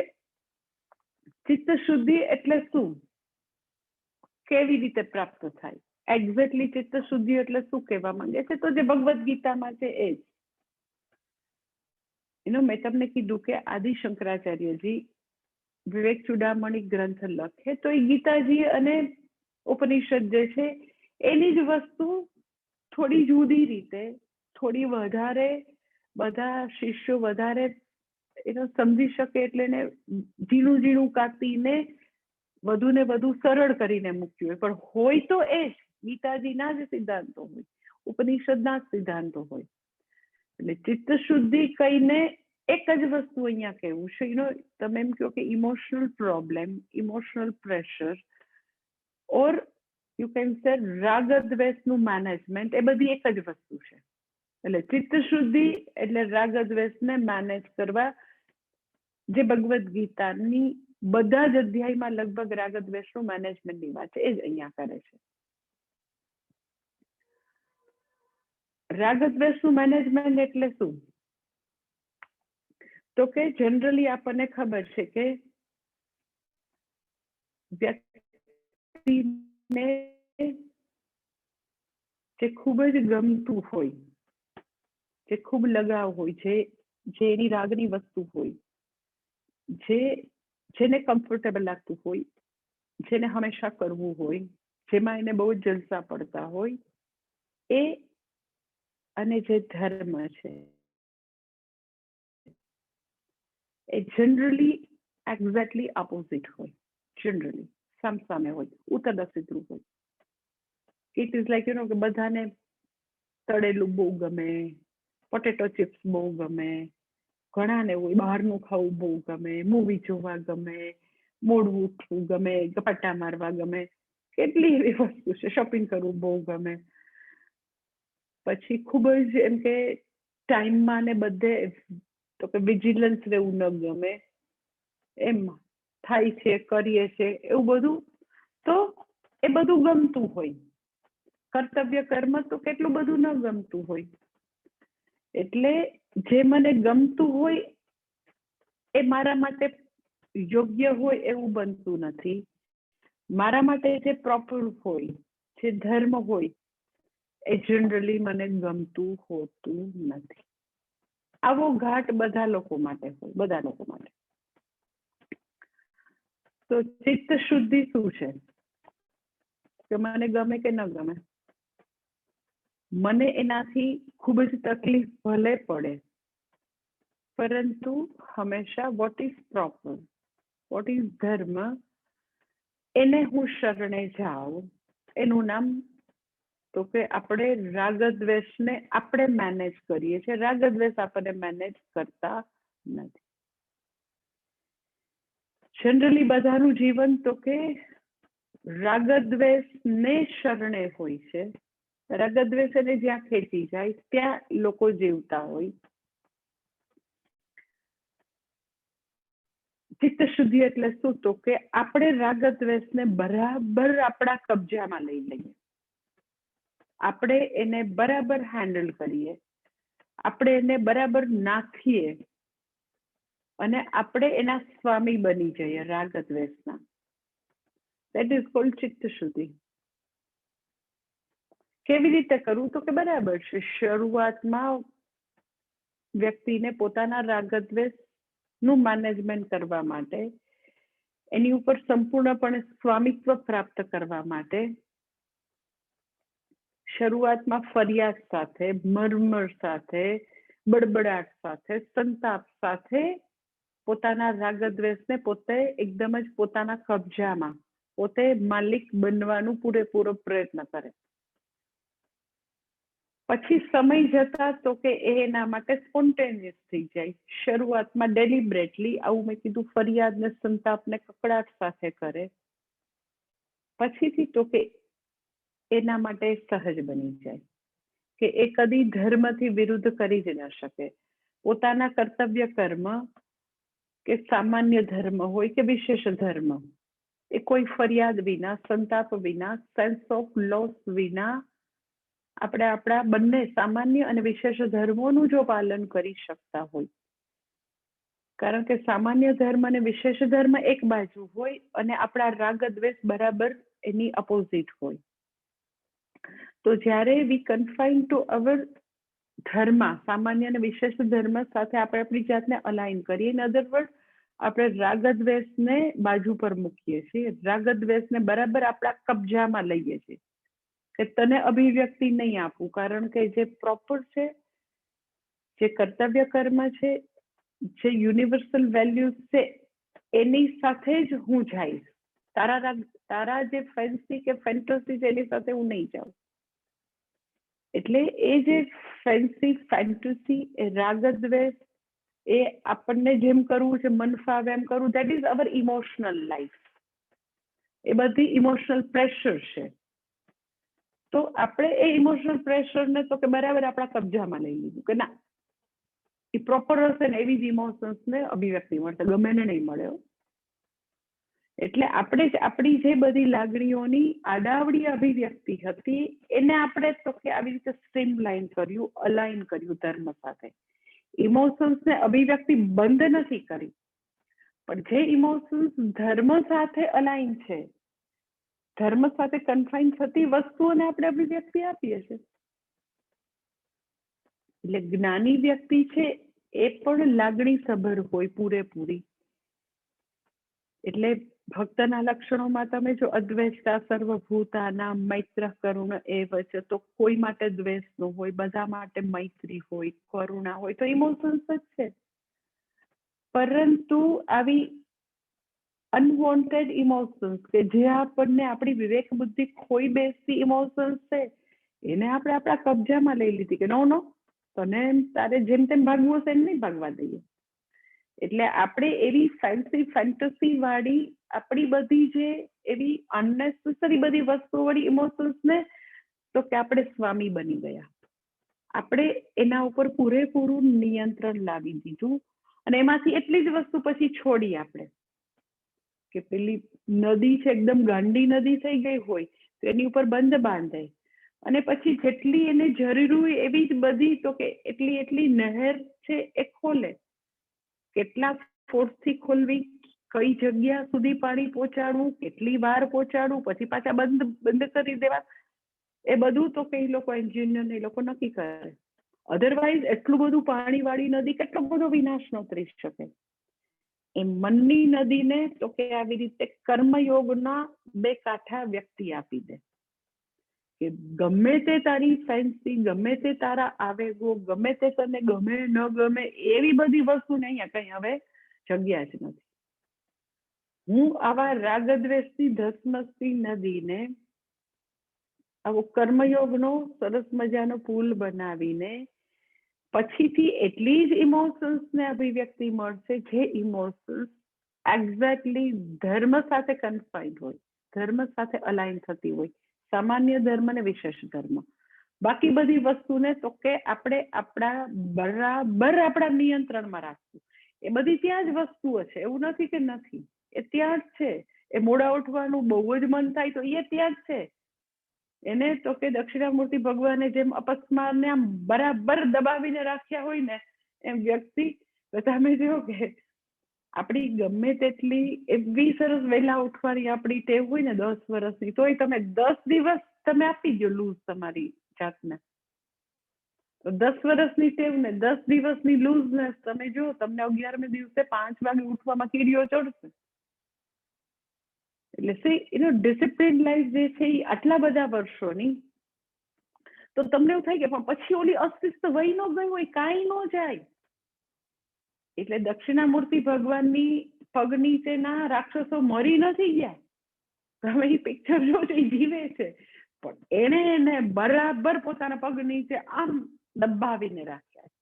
ચિત્ત શુદ્ધિ એટલે શું, કેવી રીતે પ્રાપ્ત થાય? એક્ઝેક્ટલી ચિત્ત શુદ્ધિ એટલે શું કહેવા માંગે છે? તો જે ભગવદ્ ગીતામાં છે એ જ. મેં તમને કીધું કે આદિ શંકરાચાર્યજી વિવેક ચૂડામણી ગ્રંથ લખે તો એ ગીતાજી અને ઉપનિષદ જે છે એની જ વસ્તુ થોડી જુદી રીતે, થોડી વધારે બધા શિષ્યો વધારે સમજી શકે એટલે એને ઝીણું ઝીણું કાપીને વધુ ને વધુ સરળ કરીને મૂક્યું હોય, પણ હોય તો એ જ ગીતાજીના જ સિદ્ધાંતો હોય, ઉપનિષદના જ સિદ્ધાંતો હોય. એટલે ચિત્ત શુદ્ધિ કહીને એક જ વસ્તુ અહીંયા કહેવું છે. તમે એમ કહો કે emotional problem, emotional pressure, or you can say રાગ દ્વેષનું મેનેજમેન્ટ, એ બધી એક જ વસ્તુ છે. એટલે ચિત્ત શુદ્ધિ એટલે રાગ દ્વેષને મેનેજ કરવા, જે ભગવદ્ ગીતાની બધા જ અધ્યાયમાં લગભગ રાગ દ્વેષનું મેનેજમેન્ટની વાત છે, એ જ અહીંયા કરે છે. રાગ દ્વેષનું મેનેજમેન્ટ એટલે શું? તો કે જનરલી આપણને ખબર છે કે વ્યક્તિને જે ખૂબ જ ગમતું હોય, જે ખૂબ લગાવ હોય, જે એની રાગની વસ્તુ હોય, જેને કમ્ફર્ટેબલ લાગતું હોય, જેને હંમેશા કરવું હોય, જેમાં એને બહુ જ જલસા પડતા હોય, એ અને જે ધર્મ છે એ જનરલી એક્ઝેક્ટલી ઓપોઝિટ હોય. જનરલી સામસામે હોય, ઉત્તર ધ્રુવ હોય. ઇટ ઇઝ લાઈક કે બધાને તળેલું બહુ ગમે, પોટેટો ચિપ્સ બહુ ગમે, ઘણાને હોય બહારનું ખાવું બહુ ગમે, મૂવી જોવા ગમે, મોડું ઉઠવું ગમે, ગપાટા મારવા ગમે, કેટલી એવી વસ્તુ છે, શોપિંગ કરવું બહુ ગમે. પછી ખૂબ જ એમ કે ટાઈમમાં ને બધે તો કે વિજિલન્સ રહેવું ન ગમે, એમ થાય છે, કરીએ છે, એવું બધું. તો એ બધું ગમતું હોય, કર્તવ્ય કર્મ તો કેટલું બધું ન ગમતું હોય. એટલે જે મને ગમતું હોય એ મારા માટે યોગ્ય હોય એવું બનતું નથી. મારા માટે જે પ્રોપર હોય, જે ધર્મ હોય, એ જનરલી મને ગમતું હોતું નથી. આવો ઘાટ બધા લોકો માટે હોય, બધા લોકો માટે. તો ચિત્ત શુદ્ધિ શું છે? કે મને ગમે કે ન ગમે, મને એનાથી ખૂબ જ તકલીફ ભલે પડે, પરંતુ હંમેશા what is proper, what is ધર્મ, એને હું શરણે જાઉં. એનું નામ તો કે આપણે રાગદ્વેષને આપણે મેનેજ કરીએ છીએ. રાગદ્વેષ આપણને મેનેજ કરતા નથી. જનરલી બધાનું જીવન તો કે રાગદ્વેષને શરણે હોય છે. રાગદ્વેષ એને જ્યાં ખેંચી જાય ત્યાં લોકો જીવતા હોય. ચિત્ત શુદ્ધિ એટલે શું? તો કે આપણે રાગદ્વેષને બરાબર આપણા કબજામાં લઈ લઈએ, આપણે એને બરાબર હેન્ડલ કરીએ, આપણે એને બરાબર નાખીએ અને આપણે એના સ્વામી બની જઈએ રાગદ્વેષના. દેટ ઇઝ કોલ્ડ ચિત્ત શુદ્ધિ. કેવી રીતે કરવું? તો કે બરાબર છે, શરૂઆતમાં વ્યક્તિને પોતાના રાગદ્વેષ નું મેનેજમેન્ટ કરવા માટે, એની ઉપર સંપૂર્ણપણે સ્વામિત્વ પ્રાપ્ત કરવા માટે શરૂઆતમાં ફરિયાદ સાથે, મરમર સાથે, બડબડાટ સાથે, સંતાપ સાથે પોતાના રાગદ્વેષને પોતે એકદમ જ પોતાના કબજામાં, પોતે માલિક બનવાનું પૂરેપૂરો પ્રયત્ન કરે. પછી સમય જતા તો કે એના માટે સ્પોન્ટેનિયસ થઈ જાય. શરૂઆતમાં ડેલિબ્રેટલી, આવું મેં કીધું, ફરિયાદ ને સંતાપ ને કકડાટ સાથે કરે. પછીથી તો કે એના માટે સહજ બની જાય કે એ કદી ધર્મથી વિરુદ્ધ કરી જ ન શકે. પોતાના કર્તવ્ય કર્મ કે સામાન્ય ધર્મ હોય કે વિશેષ ધર્મ, એ કોઈ ફરિયાદ વિના, સંતાપ વિના, સેન્સ ઓફ લોસ વિના આપણે આપણા બંને સામાન્ય અને વિશેષ ધર્મોનું જો પાલન કરી શકતા હોય, કારણ કે સામાન્ય ધર્મ અને વિશેષ ધર્મ એક બાજુ હોય અને આપણા રાગદ્વેષ બરાબર એની અપોઝિટ હોય. તો જ્યારે વી કન્ફાઇન ટુ અવર ધર્મ, સામાન્ય અને વિશેષ ધર્મ સાથે આપણે આપણી જાતને અલાઇન કરીએ, ઇન અધર વર્ડ આપણે રાગદ્વેષને બાજુ પર મૂકીએ છીએ, રાગદ્વેષને બરાબર આપણા કબજામાં લઈએ છીએ કે તને અભિવ્યક્તિ નહીં આપવું, કારણ કે જે પ્રોપર છે, જે કર્તવ્ય કર્મ છે, જે યુનિવર્સલ વેલ્યુઝ છે, એની સાથે જ હું જઈશ. તારા જે ફેન્સી કે ફેન્ટસી છે એની સાથે હું નહીં જાઉં. એટલે એ જે ફેન્સી, ફેન્ટસી, એ રાગદ્વેષ, એ આપણને જેમ કરવું છે, મન ફાવે એમ કરવું, that is our emotional life. એ બધી ઇમોશનલ પ્રેશર છે. તો આપણે એ ઇમોશનલ પ્રેશરને તો કે બરાબર આપણા કબજામાં લઈ લીધું કે ના, એ પ્રોપર હશે ને એવી જ ઇમોશન્સને અભિવ્યક્તિ મળશે, ગમે ને નહીં મળે. એટલે આપણે જ આપણી જે બધી લાગણીઓની આડાવડી અભિવ્યક્તિ હતી એને આપણે તો કે આવી રીતે સ્ટ્રીમલાઇન કર્યું, અલાઇન કર્યું ધર્મ સાથે. ઇમોશન્સને અભિવ્યક્તિ બંધ નથી કરી, પણ જે ઇમોશન્સ ધર્મ સાથે અલાઇન છે, ધર્મ સાથે કન્ફાઇન થતી વસ્તુઓને આપણે અભિવ્યક્તિ આપીએ છીએ. એટલે જ્ઞાની વ્યક્તિ છે એ પણ લાગણી સભર હોય પૂરેપૂરી. એટલે ભક્તના લક્ષણોમાં તમે જો અદ્વેષતા, સર્વભૂતાના, મૈત્ર, કરુણ એવ છે, તો કોઈ માટે દ્વેષ ન હોય, બધા માટે મૈત્રી હોય, કરુણા હોય, તો ઇમોશન્સ જ છે. પરંતુ આવી અનવોન્ટેડ ઇમોશન્સ કે જે આપણને આપણી વિવેક બુદ્ધિ ખોઈ બેસતી ઇમોશન્સ છે, એને આપણે આપણા કબજામાં લઈ લીધી કે નો, તને તારે જેમ તેમ ભાગવું હશે એમ નહીં ભાગવા દઈએ. એટલે આપણે એવી ફેન્સી, ફેન્ટસી વાળી આપણી બધી જે એવી અનનેસેસરી બધી વસ્તુઓ વાળી ઇમોશન્સને તો કે આપણે સ્વામી બની ગયા. આપણે એના ઉપર પૂરેપૂરું નિયંત્રણ લાવી દીધું અને એમાંથી એટલી જ વસ્તુ પછી છોડી આપણે કે પેલી નદી છે એકદમ ગાંડી નદી થઈ ગઈ હોય તો એની ઉપર બંધ બાંધે, અને પછી જેટલી એને જરૂર હોય એવી જ બધી, તો કે એટલી નહેર છે એ ખોલે. કેટલા ફોર્સથી ખોલવી, કઈ જગ્યા સુધી પાણી પહોંચાડવું, કેટલી વાર પહોંચાડવું, પછી પાછા બંધ કરી દેવા, એ બધું તો કે એ લોકો એન્જિનિયર એ લોકો નક્કી કરે. અધરવાઇઝ એટલું બધું પાણી વાળી નદી કેટલો બધો વિનાશ ન કરી શકે. એ મનની નદીને તો કે આવી રીતે કર્મયોગના 2 કાંઠા વ્યક્તિ આપી દે કે ગમે તે તારી ફેન્સી, ગમે તે તારા આવેગો, ગમે તે તને ગમે ન ગમે એવી બધી વસ્તુ ને અહીંયા કઈ હવે જગ્યા જ નથી. હું આવા રાગદ્વેષની ધસમસતી નદીને આવો કર્મયોગનો સરસ મજાનો પુલ બનાવીને પછીથી એટલી જ ઇમોશન્સને અભિવ્યક્તિ મળશે જે ઇમોશન્સ એક્ઝેક્ટલી ધર્મ સાથે કન્ફાઇન્ડ હોય, ધર્મ સાથે અલાઇન થતી હોય, સામાન્ય ધર્મ ને વિશેષ ધર્મ. બાકી બધી વસ્તુને તો કે આપણે આપણા બરાબર આપણા નિયંત્રણમાં રાખવું. એ બધી ત્યાં જ વસ્તુઓ છે, એવું નથી કે નથી, એ ત્યાં જ છે. એ મોડા ઉઠવાનું બહુ જ મન થાય તો એ ત્યાં જ છે. એને તો કે દક્ષિણામૂર્તિ ભગવાને જેમ અપસ્મારને આમ બરાબર દબાવીને રાખ્યા હોય ને, એમ વ્યક્તિ તમે જો કે આપણી ગમે તેટલી એવી સરસ વહેલા ઉઠવાની આપણી ટેવ હોય ને 10 વર્ષની, તોય તમે 10 દિવસ તમે આપી દો લૂઝ તમારી જાતને, તો 10 વર્ષની ટેવ ને 10 દિવસની લૂઝનેસ તમે જો, તમને 11મે દિવસે 5 વાગે ઉઠવામાં કીડીઓ ચડશે. એટલે એનો ડિસિપ્લિન લાઈફ જે છે એ આટલા બધા વર્ષોની, તો તમને એવું થાય કે પણ પછી ઓલી અસ્તિત્વ વહી ન ગઈ હોય, કાંઈ ન જાય. એટલે દક્ષિણામૂર્તિ ભગવાનની પગ નીચેના રાક્ષસો મરી નથી ગયા. તમે એ પિક્ચર જો એ જીવે છે, પણ એને બરાબર પોતાના પગ નીચે આમ દબાવીને રાખ્યા.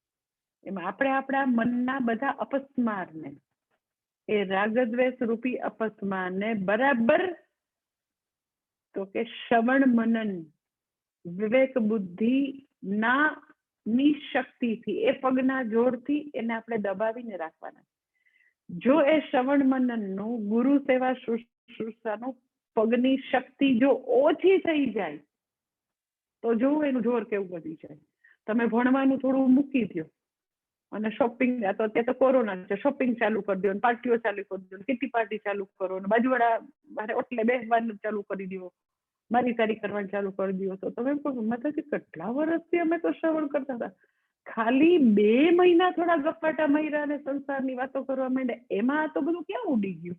એમાં આપણે આપણા મનના બધા અપસ્મારને, એ રાગદ્વેષ રૂપી અપસ્મારને બરાબર તો કે શ્રવણ મનન વિવેક બુદ્ધિ ના ની શક્તિથી, એ પગના જોરથી એને આપણે દબાવીને રાખવાના. જો એ શ્રવણ મનનનું ગુરુ સેવા શુશ્રૂષાનું પગની શક્તિ જો ઓછી થઈ જાય તો જો એનું જોર કેવું વધી જાય. તમે ભણવાનું થોડું મૂકી દો અને શોપિંગ, અત્યારે તો કોરોના છે, શોપિંગ ચાલુ કરી દો, પાર્ટીઓ ચાલુ કરી દો, કિટી પાર્ટી ચાલુ કરો, બાજુવાળા મારે ઓટલે બેસવાનું ચાલુ કરી દો, મારી તારી કરવાનું ચાલુ કરી દો. તો તમે માતાજી કેટલા વર્ષથી અમે તો શ્રવણ કરતા હતા, ખાલી 2 મહિના થોડા ગપ્પાટા માર્યા અને સંસારની વાતો કરવા માંડ્યા, એમાં તો બધું ક્યાં ઉડી ગયું.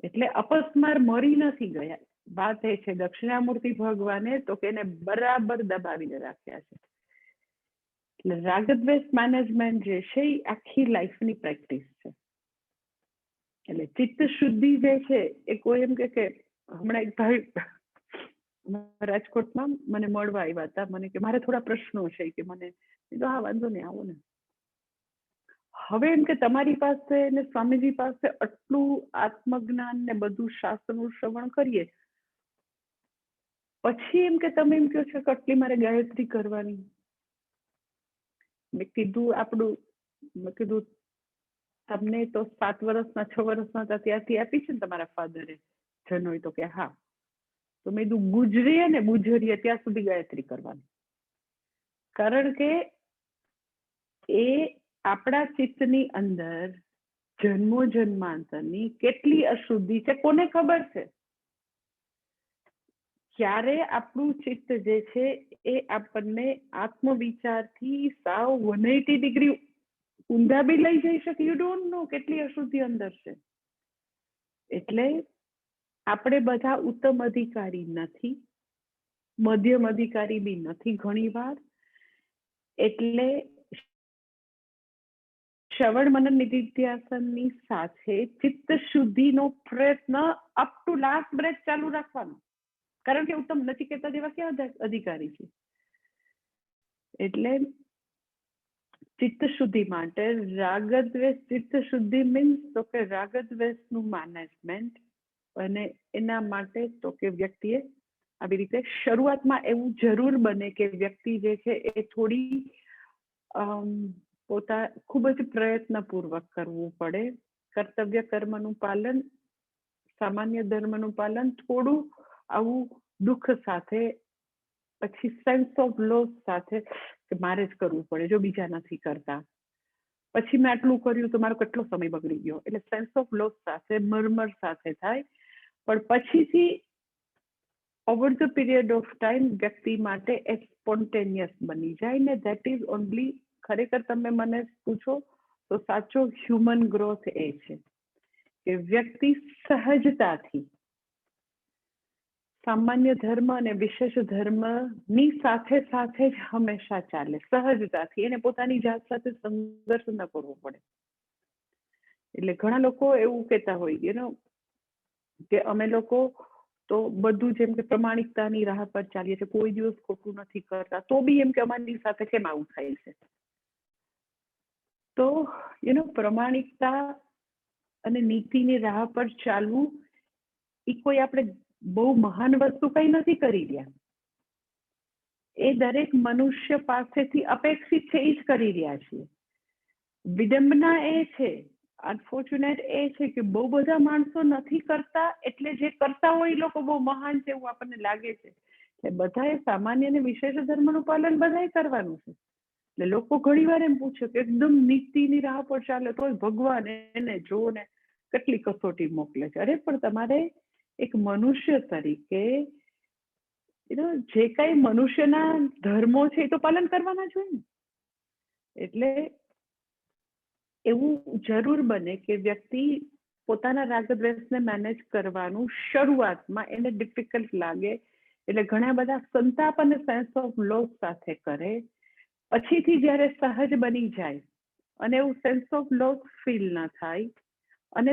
એટલે અપસ્માર મરી નથી ગયા. વાત એ છે દક્ષિણામૂર્તિ ભગવાને તો કે એને બરાબર દબાવીને રાખ્યા છે. એટલે રાગદ્વેષ મેનેજમેન્ટ જે છે એ આખી લાઈફની પ્રેક્ટિસ છે. એટલે ચિત્ત શુદ્ધિ જે છે એ કોઈ એમ કે હમણાં એક ભાઈ રાજકોટમાં મને મળવા આવ્યા હતા, મને કે મારે થોડા પ્રશ્નો છે કે મને, હા વાંધો નહીં આવો ને. હવે એમ કે તમારી પાસે ને સ્વામીજી પાસે આટલું આત્મજ્ઞાન ને બધું શાસ્ત્રનું શ્રવણ કરીએ, પછી એમ કે તમે એમ કહો છો કે આટલી મારે ગાયત્રી કરવાની. મેં કીધું તમને તો 7 વર્ષના 6 વર્ષના હતા ત્યારથી આપી છે ને તમારા ફાધરે જનોય, તો કે હા. તો મેં કીધું ગુજરીએ ને ગુજરીએ ત્યાં સુધી ગાયત્રી કરવાની, કારણ કે એ આપણા ચિત્તની અંદર જન્મો જન્માંતરની કેટલી અશુદ્ધિ છે કોને ખબર છે. ક્યારે આપણું ચિત્ત જે છે એ આપણને આત્મવિચારથી સાવ 180 ડિગ્રી ઊંધા બી લઈ જઈ શકે. યુ ડોન્ટ નો કેટલી અશુદ્ધિ અંદર છે. એટલે આપણે બધા ઉત્તમ અધિકારી નથી, મધ્યમ અધિકારી બી નથી ઘણી વાર. એટલે શ્રવણ મનન નિધિધ્યાસનની સાથે ચિત્ત શુદ્ધિનો પ્રયત્ન અપ ટુ લાસ્ટ બ્રેથ ચાલુ રાખવાનો, કારણ કે ઉત્તમ નથી કહેતા જેવા ક્યાં અધિકારી છે. એટલે ચિત્ત શુદ્ધિ માટે રાગદ્વેષ, ચિત્ત શુદ્ધિ મીન્સ તો કે રાગદ્વેષનું મેનેજમેન્ટ, અને એના માટે તો કે વ્યક્તિએ આવી રીતે શરૂઆતમાં એવું જરૂર બને કે વ્યક્તિ જે છે એ થોડી ખૂબ જ પ્રયત્નપૂર્વક કરવું પડે. કર્તવ્ય કર્મનું પાલન, સામાન્ય ધર્મનું પાલન, થોડું આવું દુઃખ સાથે, પછી સેન્સ ઓફ લોસ સાથે કે મારે જ કરવું પડે જો બીજા નથી કરતા, પછી મેં આટલું કર્યું તો મારો કેટલો સમય બગડી ગયો, એટલે સેન્સ ઓફ લોસ સાથે, મરમર સાથે થાય. પણ પછીથી over the period of time વ્યક્તિ માટે એ સ્પોન્ટેનિયસ બની જાય ને ધેટ ઇઝ ઓનલી, ખરેખર તમે મને પૂછો તો સાચો હ્યુમન ગ્રોથ એ છે કે વ્યક્તિ સહજતાથી સામાન્ય ધર્મ અને વિશેષ ધર્મની સાથે સાથે જ હંમેશા ચાલે, સહજતાથી, એને પોતાની જાત સાથે સંઘર્ષ ન કરવો પડે. એટલે ઘણા લોકો એવું કહેતા હોય યુ નો કે અમે લોકો તો બધું જેમ કે પ્રમાણિકતાની રાહ પર ચાલીએ છીએ, કોઈ દિવસ ખોટું નથી કરતા, તો બી એમ કે અમારી સાથે કેમ આવું થાય છે. તો પ્રમાણિકતા અને નીતિની રાહ પર ચાલવું એ કોઈ આપણે બહુ મહાન વસ્તુ કઈ નથી કરી રહ્યા, એ દરેક મનુષ્ય પાસેથી અપેક્ષિત છે, એ જ કરી રહ્યા છીએ. વિડંબના એ છે, અનફોર્ચ્યુનેટ એ છે કે બહુ બધા માણસો નથી કરતા, એટલે જે કરતા હોય એ લોકો બહુ મહાન છે એવું આપણને લાગે છે. એટલે બધાએ સામાન્ય અને વિશેષ ધર્મનું પાલન બધાએ કરવાનું છે. એટલે લોકો ઘણી વાર એમ પૂછે કે એકદમ નીતિની રાહ પર ચાલે તો ભગવાન એને જો ને કેટલી કસોટી મોકલે છે. અરે પણ તમારે એક મનુષ્ય તરીકે જે કઈ મનુષ્યના ધર્મો છે એ તો પાલન કરવાના જ હોય ને. એટલે એવું જરૂર બને કે વ્યક્તિ પોતાના રાગદ્વેષને મેનેજ કરવાનું શરૂઆતમાં એને ડિફિકલ્ટ લાગે, એટલે ઘણા બધા સંતાપ અને સેન્સ ઓફ લોસ સાથે કરે, પછીથી જ્યારે સહજ બની જાય અને એવું સેન્સ ઓફ લોસ ફીલ ના થાય અને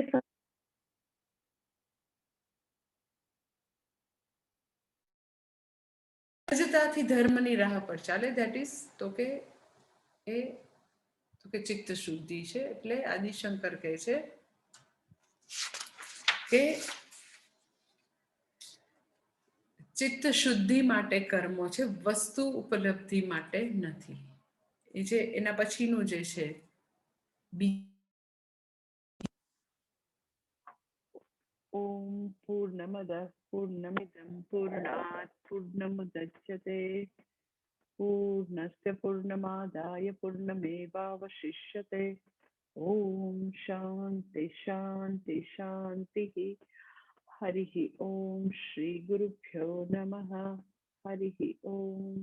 સહજતાથી ધર્મની રાહ પર ચાલે, ધેટ ઇઝ તો કે એ તો કે ચિત્ત શુદ્ધિ છે. એટલે આદિશંકર કહે છે કે ચિત્ત શુદ્ધિ માટે કર્મો છે, વસ્તુ ઉપલબ્ધિ માટે નથી. એ જે એના પછીનું જે છે ઓમ પૂર્ણમદ પૂર્ણમિદં પૂર્ણાત પૂર્ણમુદચ્યતે પૂર્ણસ્ય પૂર્ણમાદાય પૂર્ણમેવાવશિષ્યતે. ઓમ શાંતિ શાંતિ શાંતિ. હરિ ઓમ શ્રી ગુરુભ્યો નમઃ. હરિ ઓમ.